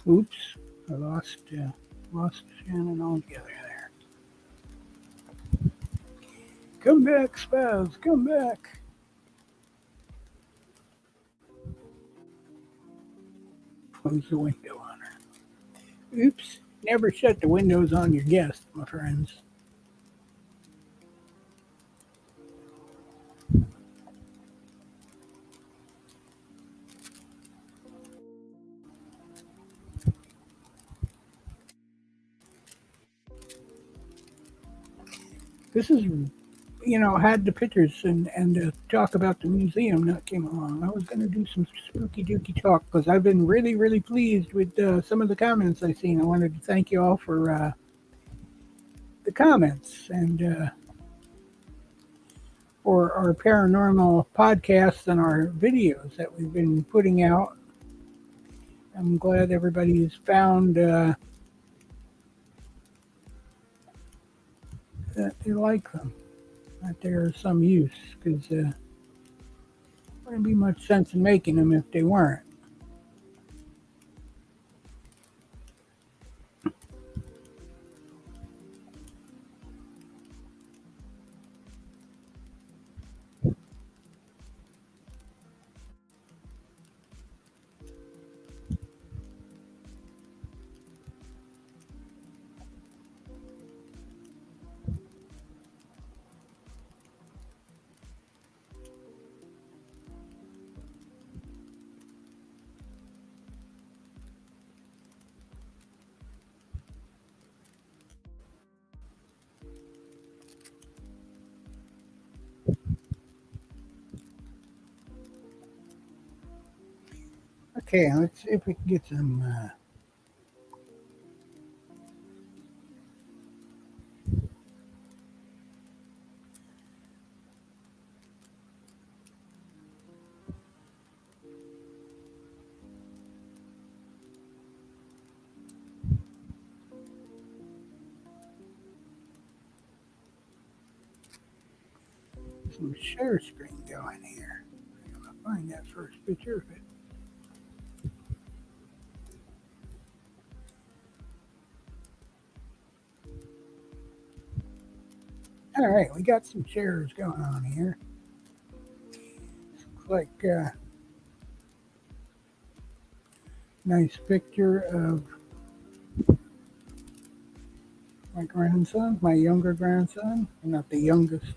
Speaker 2: Oops, I lost Shannon altogether there. Come back, Spaz, come back. Close the window on her. Oops, never shut the windows on your guests, my friends. This is, had the pictures and talk about the museum that came along. I was going to do some spooky dooky talk because I've been really, really pleased with some of the comments I've seen. I wanted to thank you all for the comments and for our paranormal podcasts and our videos that we've been putting out. I'm glad everybody's found that they like them, that there's some use, because there wouldn't be much sense in making them if they weren't. Okay, let's see if we can get some share screen going here. I'm going to find that first picture of it. All right, we got some shares going on here. Looks like a nice picture of my grandson, my younger grandson. Not the youngest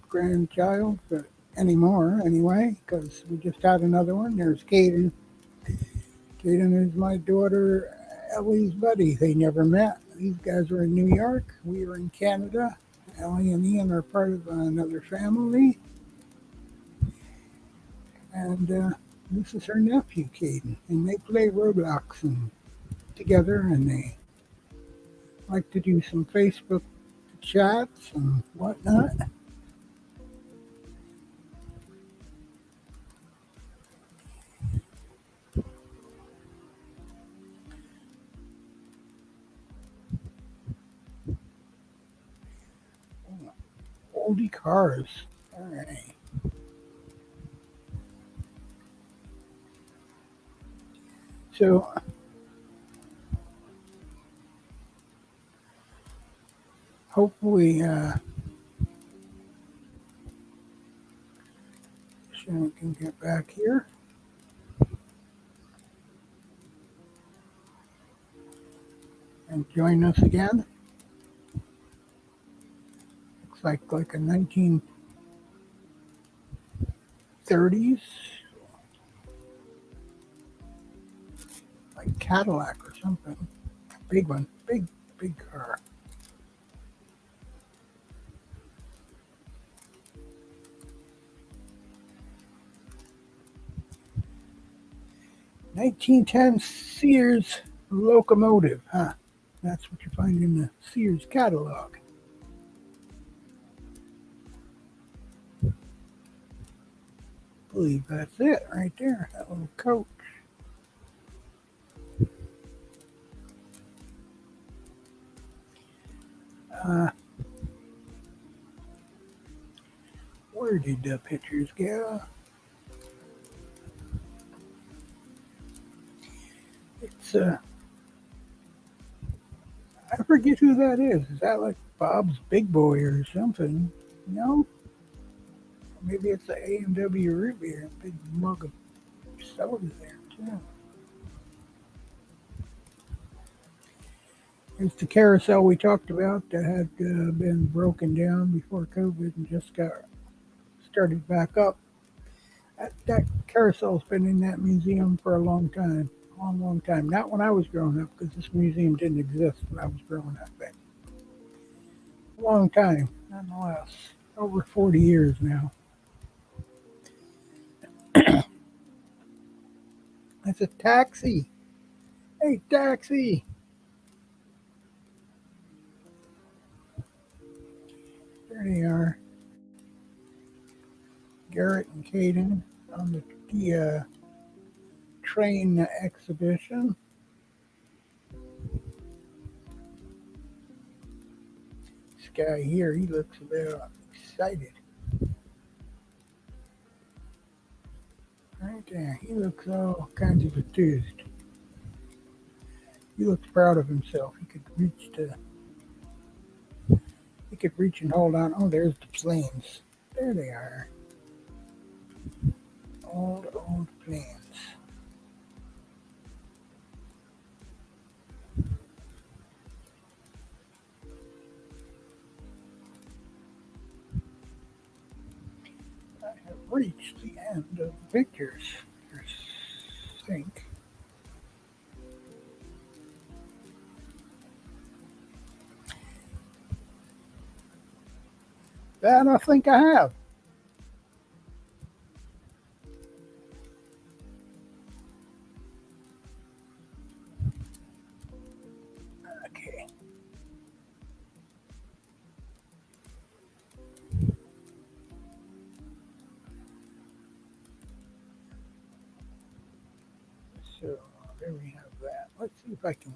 Speaker 2: grandchild, but anymore anyway, because we just had another one. There's Caden. Caden is my daughter Ellie's buddy. They never met. These guys were in New York. We were in Canada. Ellie and Ian are part of another family. And this is her nephew, Caden. And they play Roblox together, and they like to do some Facebook chats and whatnot. Oldie cars. All right. So hopefully Shannon can get back here and join us again. Looks like a 1930s, like Cadillac or something. Big one, big car. '1910 Sears locomotive, huh? That's what you find in the Sears catalog. I believe that's it right there, that little coach. Where did the pictures go? It's I forget who that is. Is that like Bob's Big Boy or something? No? Maybe it's the A&W root beer. A big mug of soda there, too. It's the carousel we talked about that had been broken down before COVID and just got started back up. That carousel's been in that museum for a long time. Long, long time. Not when I was growing up, because this museum didn't exist when I was growing up. But a long time, nonetheless. Over 40 years now. That's a taxi. Hey, taxi. There they are. Garrett and Caden on the train exhibition. This guy here, he looks about excited. Right there, he looks all kinds of enthused. He looks proud of himself. He could reach and hold on. Oh, there's the planes. There they are. Old planes. I have reached the end of the pictures. I think. That I think I have. Okay. So there we have that. Let's see if I can.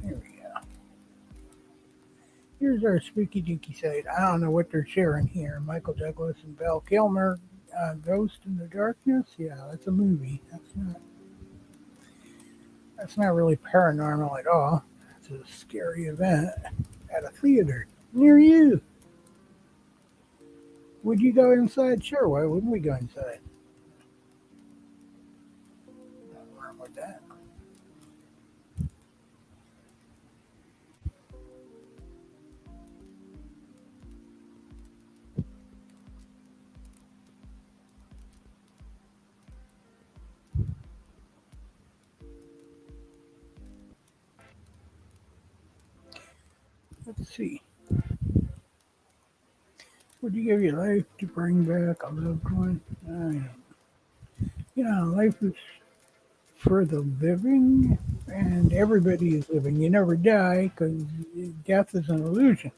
Speaker 2: There we go. Here's our spooky dooky site. I don't know what they're sharing here. Michael Douglas and Val Kilmer, Ghost in the Darkness. Yeah, that's a movie. That's not really paranormal at all. It's a scary event at a theater near you. Would you go inside? Sure. Why wouldn't we go inside? Nothing wrong with that. Let's see. Would you give your life to bring back a loved one? Life is for the living, and everybody is living. You never die because death is an illusion.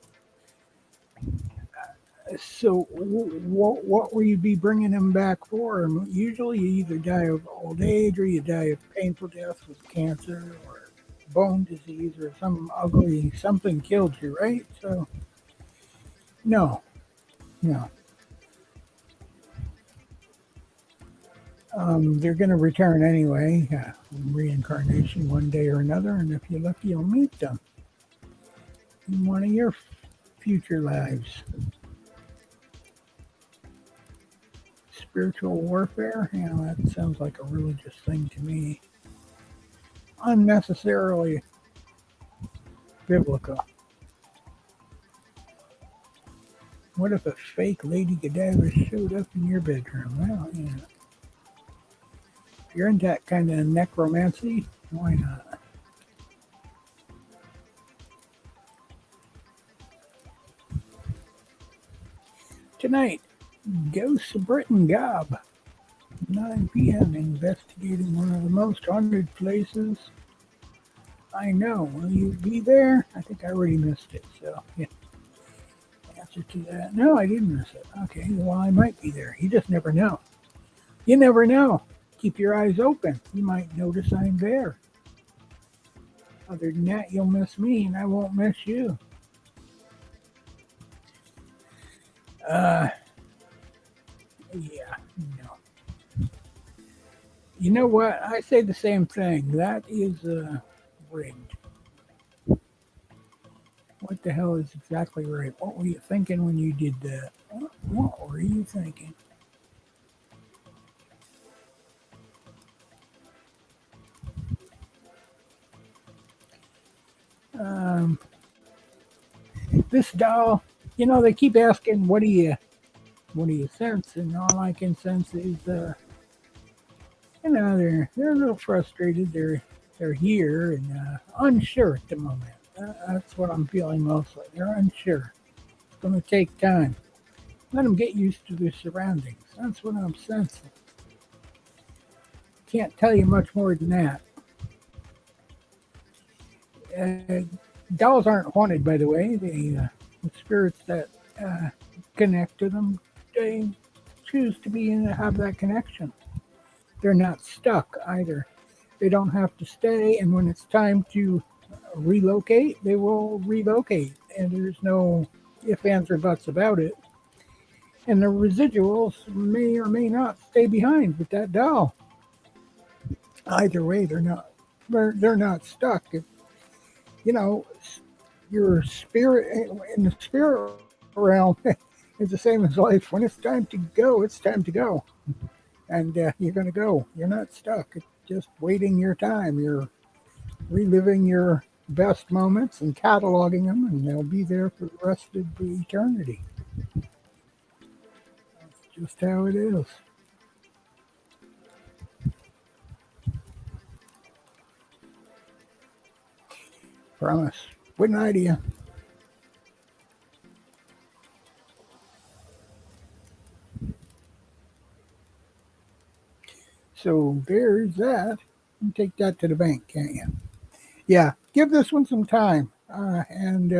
Speaker 2: So, what will you be bringing him back for? Usually, you either die of old age or you die of painful death with cancer or bone disease or some ugly something killed you, right? So, no. They're going to return anyway, reincarnation one day or another, and if you're lucky, you'll meet them in one of your future lives. Spiritual warfare, that sounds like a religious thing to me. Unnecessarily biblical. What if a fake Lady Godiva showed up in your bedroom? Well, if you're into that kind of necromancy, why not? Tonight, Ghosts of Britain Gob, 9 p.m. investigating one of the most haunted places I know. Will you be there? I think I already missed it. So, yeah. Answer to that. No, I didn't miss it. Okay, well, I might be there. You just never know. You never know. Keep your eyes open. You might notice I'm there. Other than that, you'll miss me and I won't miss you. Uh, yeah, no. You know what? I say the same thing. That is rigged. What the hell is exactly right? What were you thinking when you did that? What were you thinking? Um, this doll, they keep asking, what do you sense? And all I can sense is, they're a little frustrated. They're here and unsure at the moment. That's what I'm feeling mostly. They're unsure. It's going to take time. Let them get used to their surroundings. That's what I'm sensing. Can't tell you much more than that. Uh, Dolls aren't haunted, by the way. The spirits that connect to them, they choose to have that connection. They're not stuck either. They don't have to stay, and when it's time to relocate, they will relocate, and there's no ifs, ands, or buts about it. And the residuals may or may not stay behind with that doll. Either way, they're not stuck. If, you know, your spirit in the spirit realm is the same as life. When it's time to go, it's time to go, and you're going to go. You're not stuck. It's just waiting your time. You're reliving your best moments and cataloging them, and they'll be there for the rest of the eternity. That's just how it is. Promise. Good night to you. So there's that. You can take that to the bank, can't you? Yeah, give this one some time. And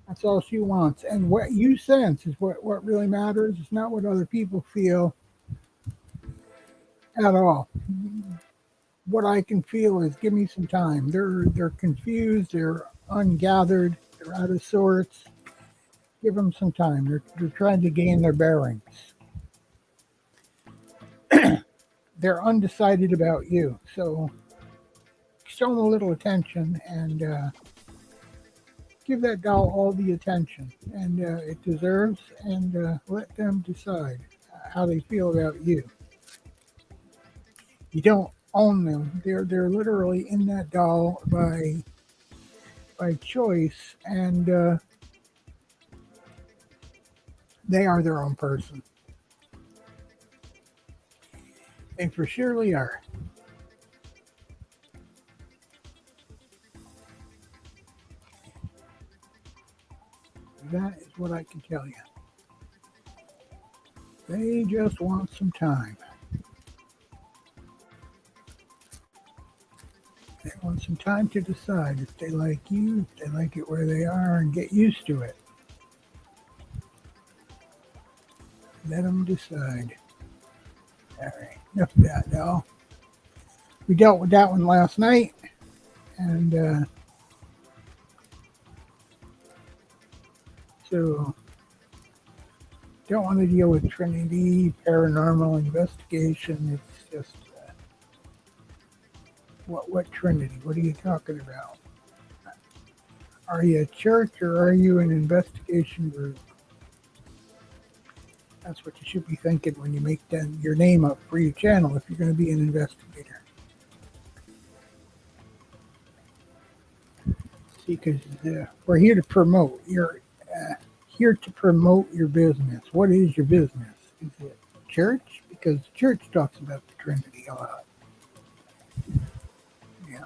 Speaker 2: that's all she wants. And what you sense is what really matters. It's not what other people feel at all. What I can feel is give me some time. They're confused. They're ungathered. They're out of sorts. Give them some time. They're trying to gain their bearings. They're undecided about you. So show them a little attention and give that doll all the attention and it deserves, and let them decide how they feel about you. You don't own them. They're literally in that doll by choice, and they are their own person. They for surely are. That is what I can tell you. They just want some time. They want some time to decide if they like you, if they like it where they are, and get used to it. Let them decide. All right, enough of that, doll. We dealt with that one last night, and so don't want to deal with Trinity, paranormal investigation. It's just what Trinity? What are you talking about? Are you a church or are you an investigation group? That's what you should be thinking when you make your name up for your channel if you're going to be an investigator. See, because we're here to promote. You're here to promote your business. What is your business? Is it church? Because church talks about the Trinity a lot. Yeah.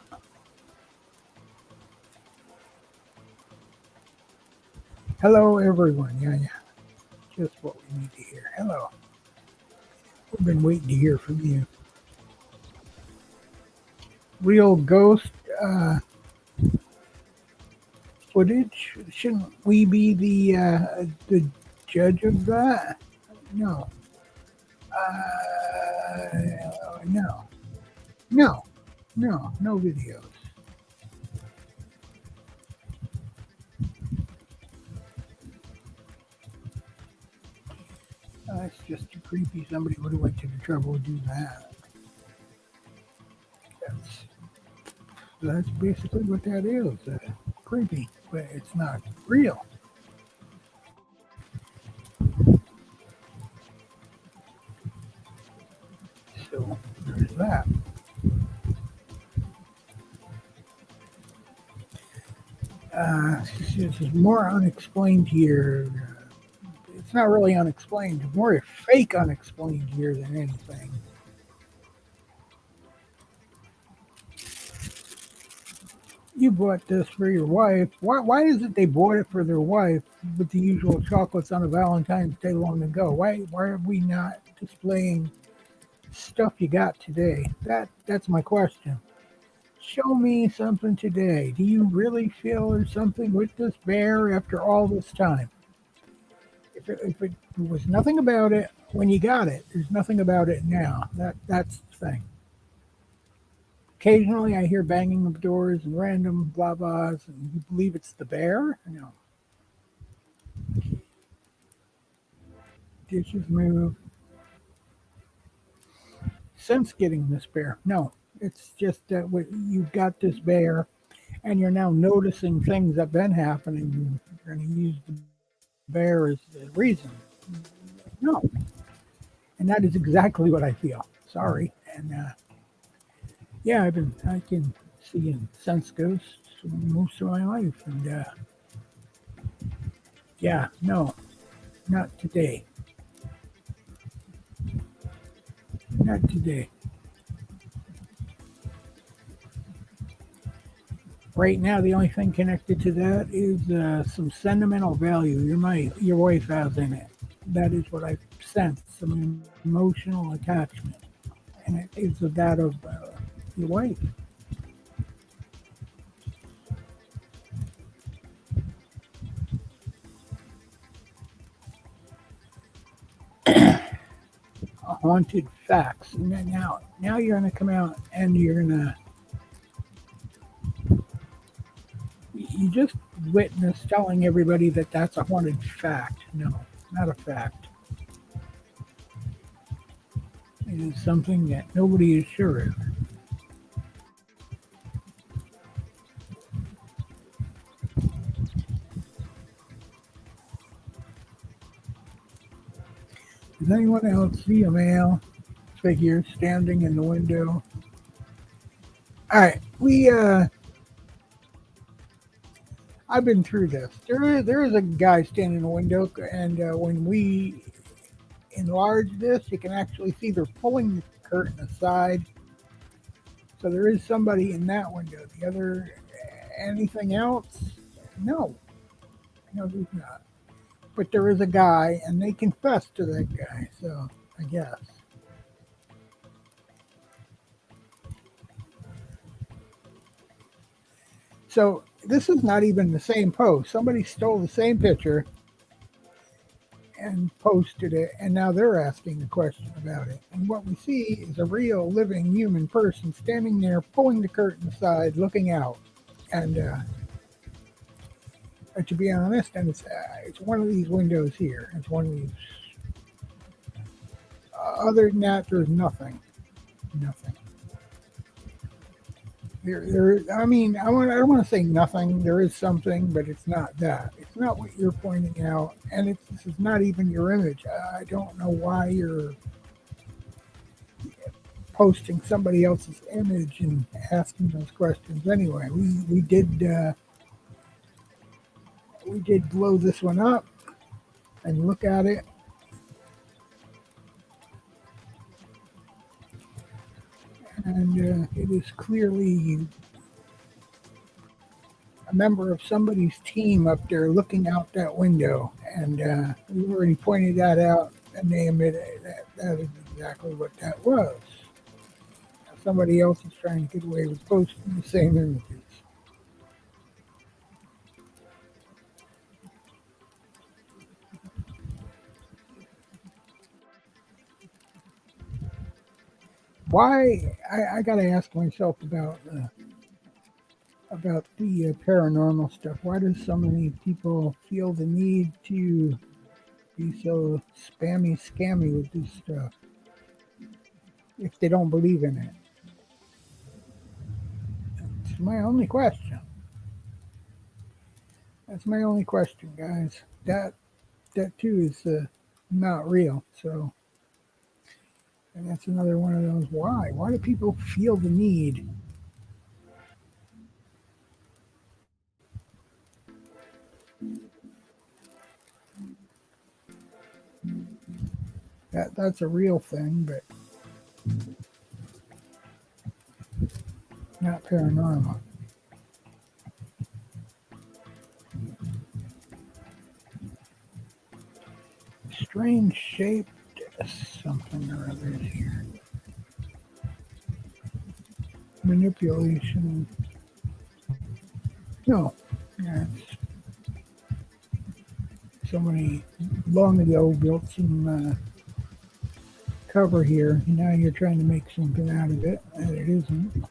Speaker 2: Hello, everyone. Yeah. Just what we need to hear. Hello. We've been waiting to hear from you. real ghost footage. Shouldn't we be the judge of that? No. No. No. No. No videos. It's just too creepy. Somebody would have went to the trouble to do that. That's basically what that is. Creepy, but it's not real. So there's that. This is more unexplained here. It's not really unexplained. More a fake unexplained here than anything. You bought this for your wife. Why is it they bought it for their wife with the usual chocolates on a Valentine's Day long ago? Why are we not displaying stuff you got today? That's my question. Show me something today. Do you really feel there's something with this bear after all this time? If it was nothing about it when you got it, there's nothing about it now. That's the thing. Occasionally I hear banging of doors and random blah blahs, and you believe it's the bear? No. Dishes move. Since getting this bear. No. It's just that you've got this bear and you're now noticing things that have been happening. You're going to use the bear as the reason. No. And that is exactly what I feel. Sorry. And yeah, I can see and sense ghosts most of my life. And yeah, no, not today. Not today. Right now, the only thing connected to that is some sentimental value your wife has in it. That is what I sense, some emotional attachment. And it is that of your wife. Haunted facts. And then now you're going to come out and you're going to. You just witnessed telling everybody that that's a haunted fact. No, not a fact. It is something that nobody is sure of. Does anyone else see a male figure standing in the window? All right, I've been through this. There is a guy standing in the window, and when we enlarge this, you can actually see they're pulling the curtain aside. So there is somebody in that window. The other, anything else? No, there's not. But there is a guy, and they confessed to that guy. So I guess. So this is not even the same post. Somebody stole the same picture and posted it, and now they're asking a question about it. And what we see is a real living human person standing there, pulling the curtain aside, looking out. And to be honest, and it's one of these windows here. It's one of these. Other than that, there's nothing. Nothing. I mean, I don't want to say nothing. There is something, but it's not that. It's not what you're pointing out, and this is not even your image. I don't know why you're posting somebody else's image and asking those questions. Anyway, we did blow this one up and look at it. And it is clearly a member of somebody's team up there looking out that window. And we already pointed that out, and they admitted that is exactly what that was. somebody else is trying to get away with posting the same images. Why? I got to ask myself about the paranormal stuff. Why do so many people feel the need to be so spammy, scammy with this stuff if they don't believe in it? It's my only question. That's my only question, guys. That too is not real. So, and that's another one of those. Why? Why do people feel the need? That's a real thing, but not paranormal. Strange shaped something or other here. Manipulation. No, yeah, somebody long ago built some cover here. Now you're trying to make something out of it, and it isn't.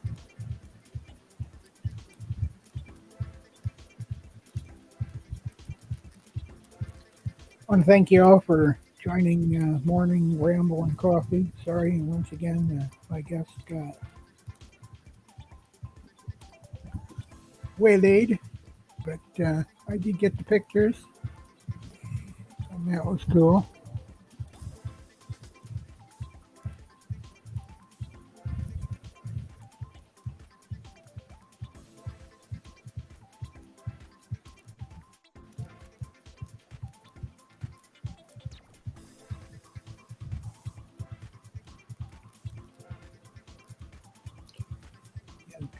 Speaker 2: I want to thank you all for joining Morning Ramble and Coffee. Sorry, once again, my guest got waylaid, but I did get the pictures, and that was cool.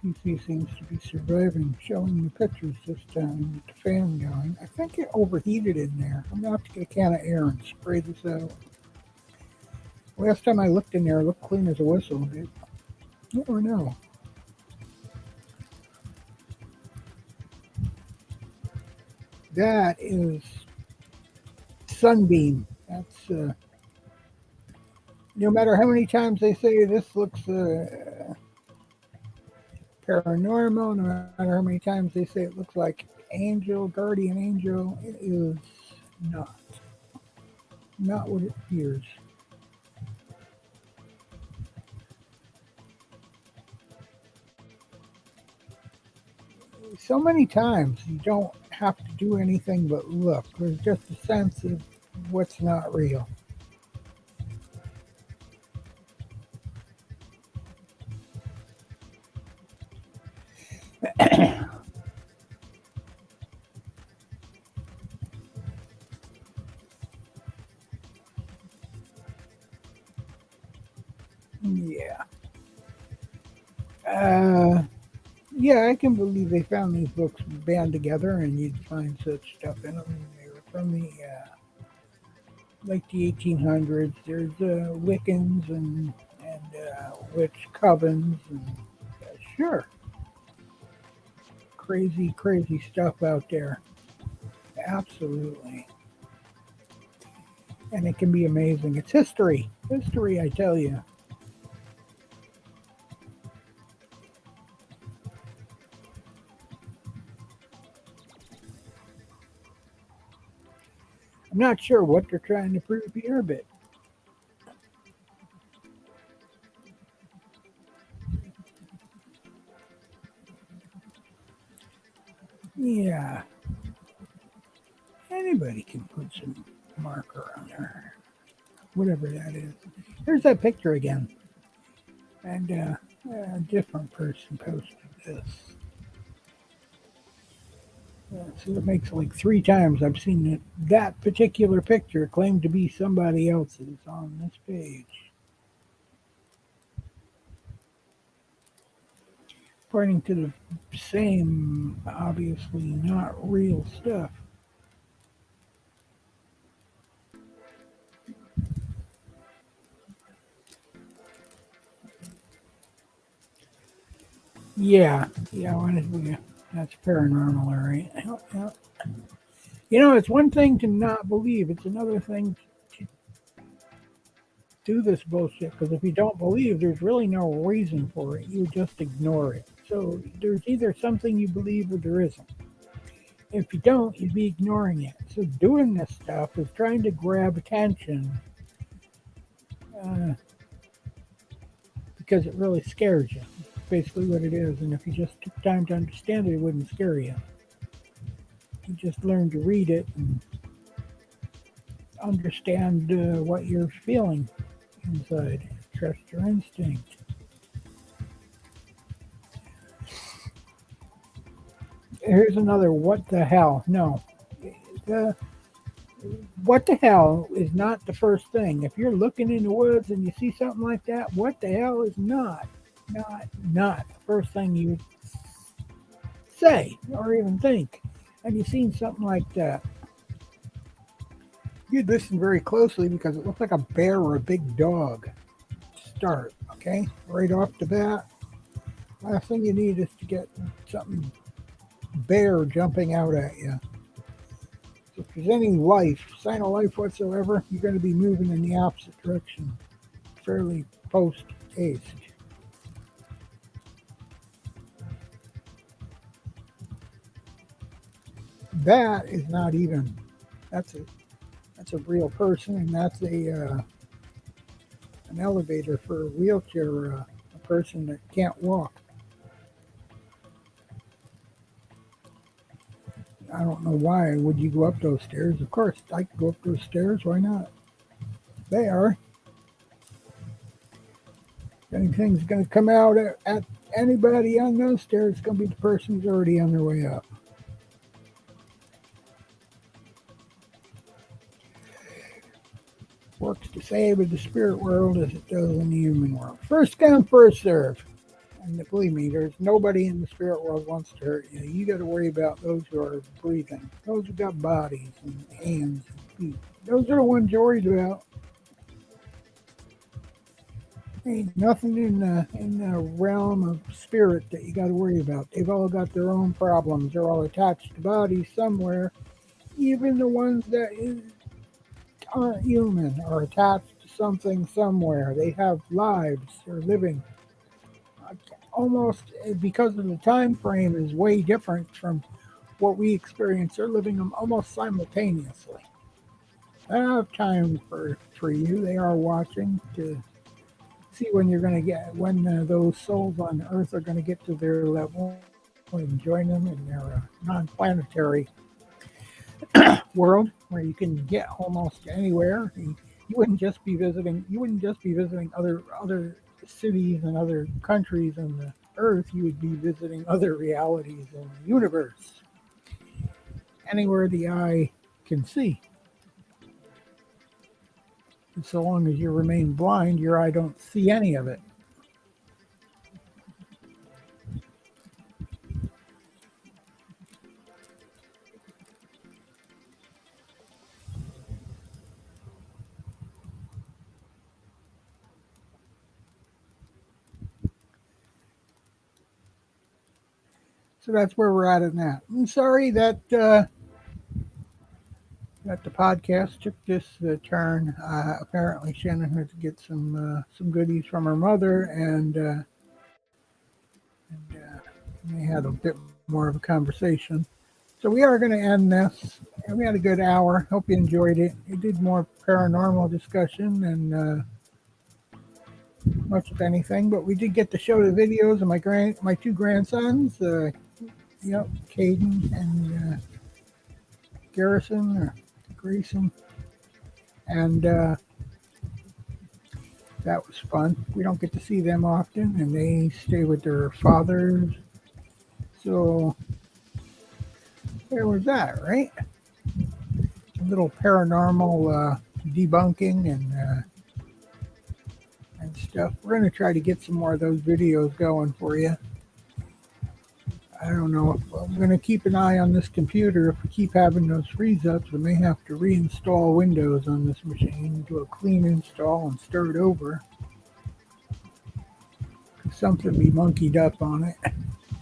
Speaker 2: The PC seems to be surviving, showing the pictures this time with the fan going. I think it overheated in there. I'm going to have to get a can of air and spray this out. Last time I looked in there, it looked clean as a whistle. You never know. That is sunbeam. That's no matter how many times they say this looks paranormal, no matter how many times they say it looks like angel, guardian angel, it is not what it appears. So many times you don't have to do anything but look. There's just a sense of what's not real. Yeah. Uh, yeah, I can believe they found these books bound together and you'd find such stuff in them. They were from the like the 1800s. There's Wiccans and witch covens and sure, crazy stuff out there. Absolutely, and it can be amazing. It's history. I tell you. I'm not sure what they're trying to prove here, but yeah, anybody can put some marker on there, whatever that is. There's that picture again, and a different person posted this. So it makes like 3 times I've seen that particular picture claimed to be somebody else's on this page. Pointing to the same, obviously not real stuff. Yeah, that's paranormal, all right. Yeah. It's one thing to not believe. It's another thing to do this bullshit. Because if you don't believe, there's really no reason for it. You just ignore it. So there's either something you believe or there isn't. If you don't, you'd be ignoring it. So doing this stuff is trying to grab attention uh, because it really scares you. It's basically what it is. And if you just took time to understand it, it wouldn't scare you. You just learn to read it and understand what you're feeling inside. Trust your instinct. Here's another what the hell. No. The what the hell is not the first thing. If you're looking in the woods and you see something like that, what the hell is not the first thing you say or even think. And you've seen something like that. You'd listen very closely because it looks like a bear or a big dog to start, okay? Right off the bat. Last thing you need is to get something bear jumping out at you. So if there's any sign of life whatsoever, you're going to be moving in the opposite direction fairly post haste. That is not even. That's a real person, and that's an elevator for a wheelchair, a person that can't walk. I don't know why would you go up those stairs. Of course, I could go up those stairs. Why not? They are. If anything's going to come out at anybody on those stairs, it's going to be the person who's already on their way up. Works the same in the spirit world as it does in the human world. First come, first serve. And believe me, there's nobody in the spirit world wants to hurt you. You got to worry about those who are breathing, those who got bodies and hands and feet. Those are the ones you're worried about. Ain't nothing in the realm of spirit that you got to worry about. They've all got their own problems. They're all attached to bodies somewhere. Even the ones that aren't human are attached to something somewhere. They have lives. They're living. Almost because of the time frame is way different from what we experience. They're living them almost simultaneously. They don't have time for you. They are watching to see when you're going to when those souls on Earth are going to get to their level and join them in their non-planetary world where you can get almost anywhere. You wouldn't just be visiting. You wouldn't just be visiting other cities and other countries on the Earth. You would be visiting other realities in the universe. Anywhere the eye can see. And so long as you remain blind, your eye don't see any of it. So that's where we're at in that. I'm sorry that the podcast took this turn. Apparently, Shannon had to get some goodies from her mother, and we had a bit more of a conversation. So we are going to end this. We had a good hour. Hope you enjoyed it. We did more paranormal discussion than much of anything, but we did get to show the videos of my two grandsons, Caden and Grayson, and that was fun. We don't get to see them often, and they stay with their fathers. So there was that, right? A little paranormal debunking and stuff. We're going to try to get some more of those videos going for you. I don't know if I'm going to keep an eye on this computer. If we keep having those freeze-ups, we may have to reinstall Windows on this machine, do a clean install and start over. Something be monkeyed up on it.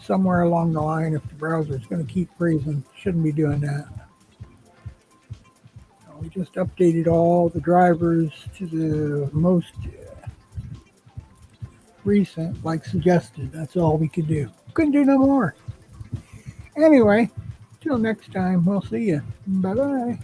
Speaker 2: somewhere along the line, if the browser is going to keep freezing, shouldn't be doing that. We just updated all the drivers to the most recent, like suggested. That's all we could do. Couldn't do no more. Anyway, till next time, we'll see you. Bye-bye.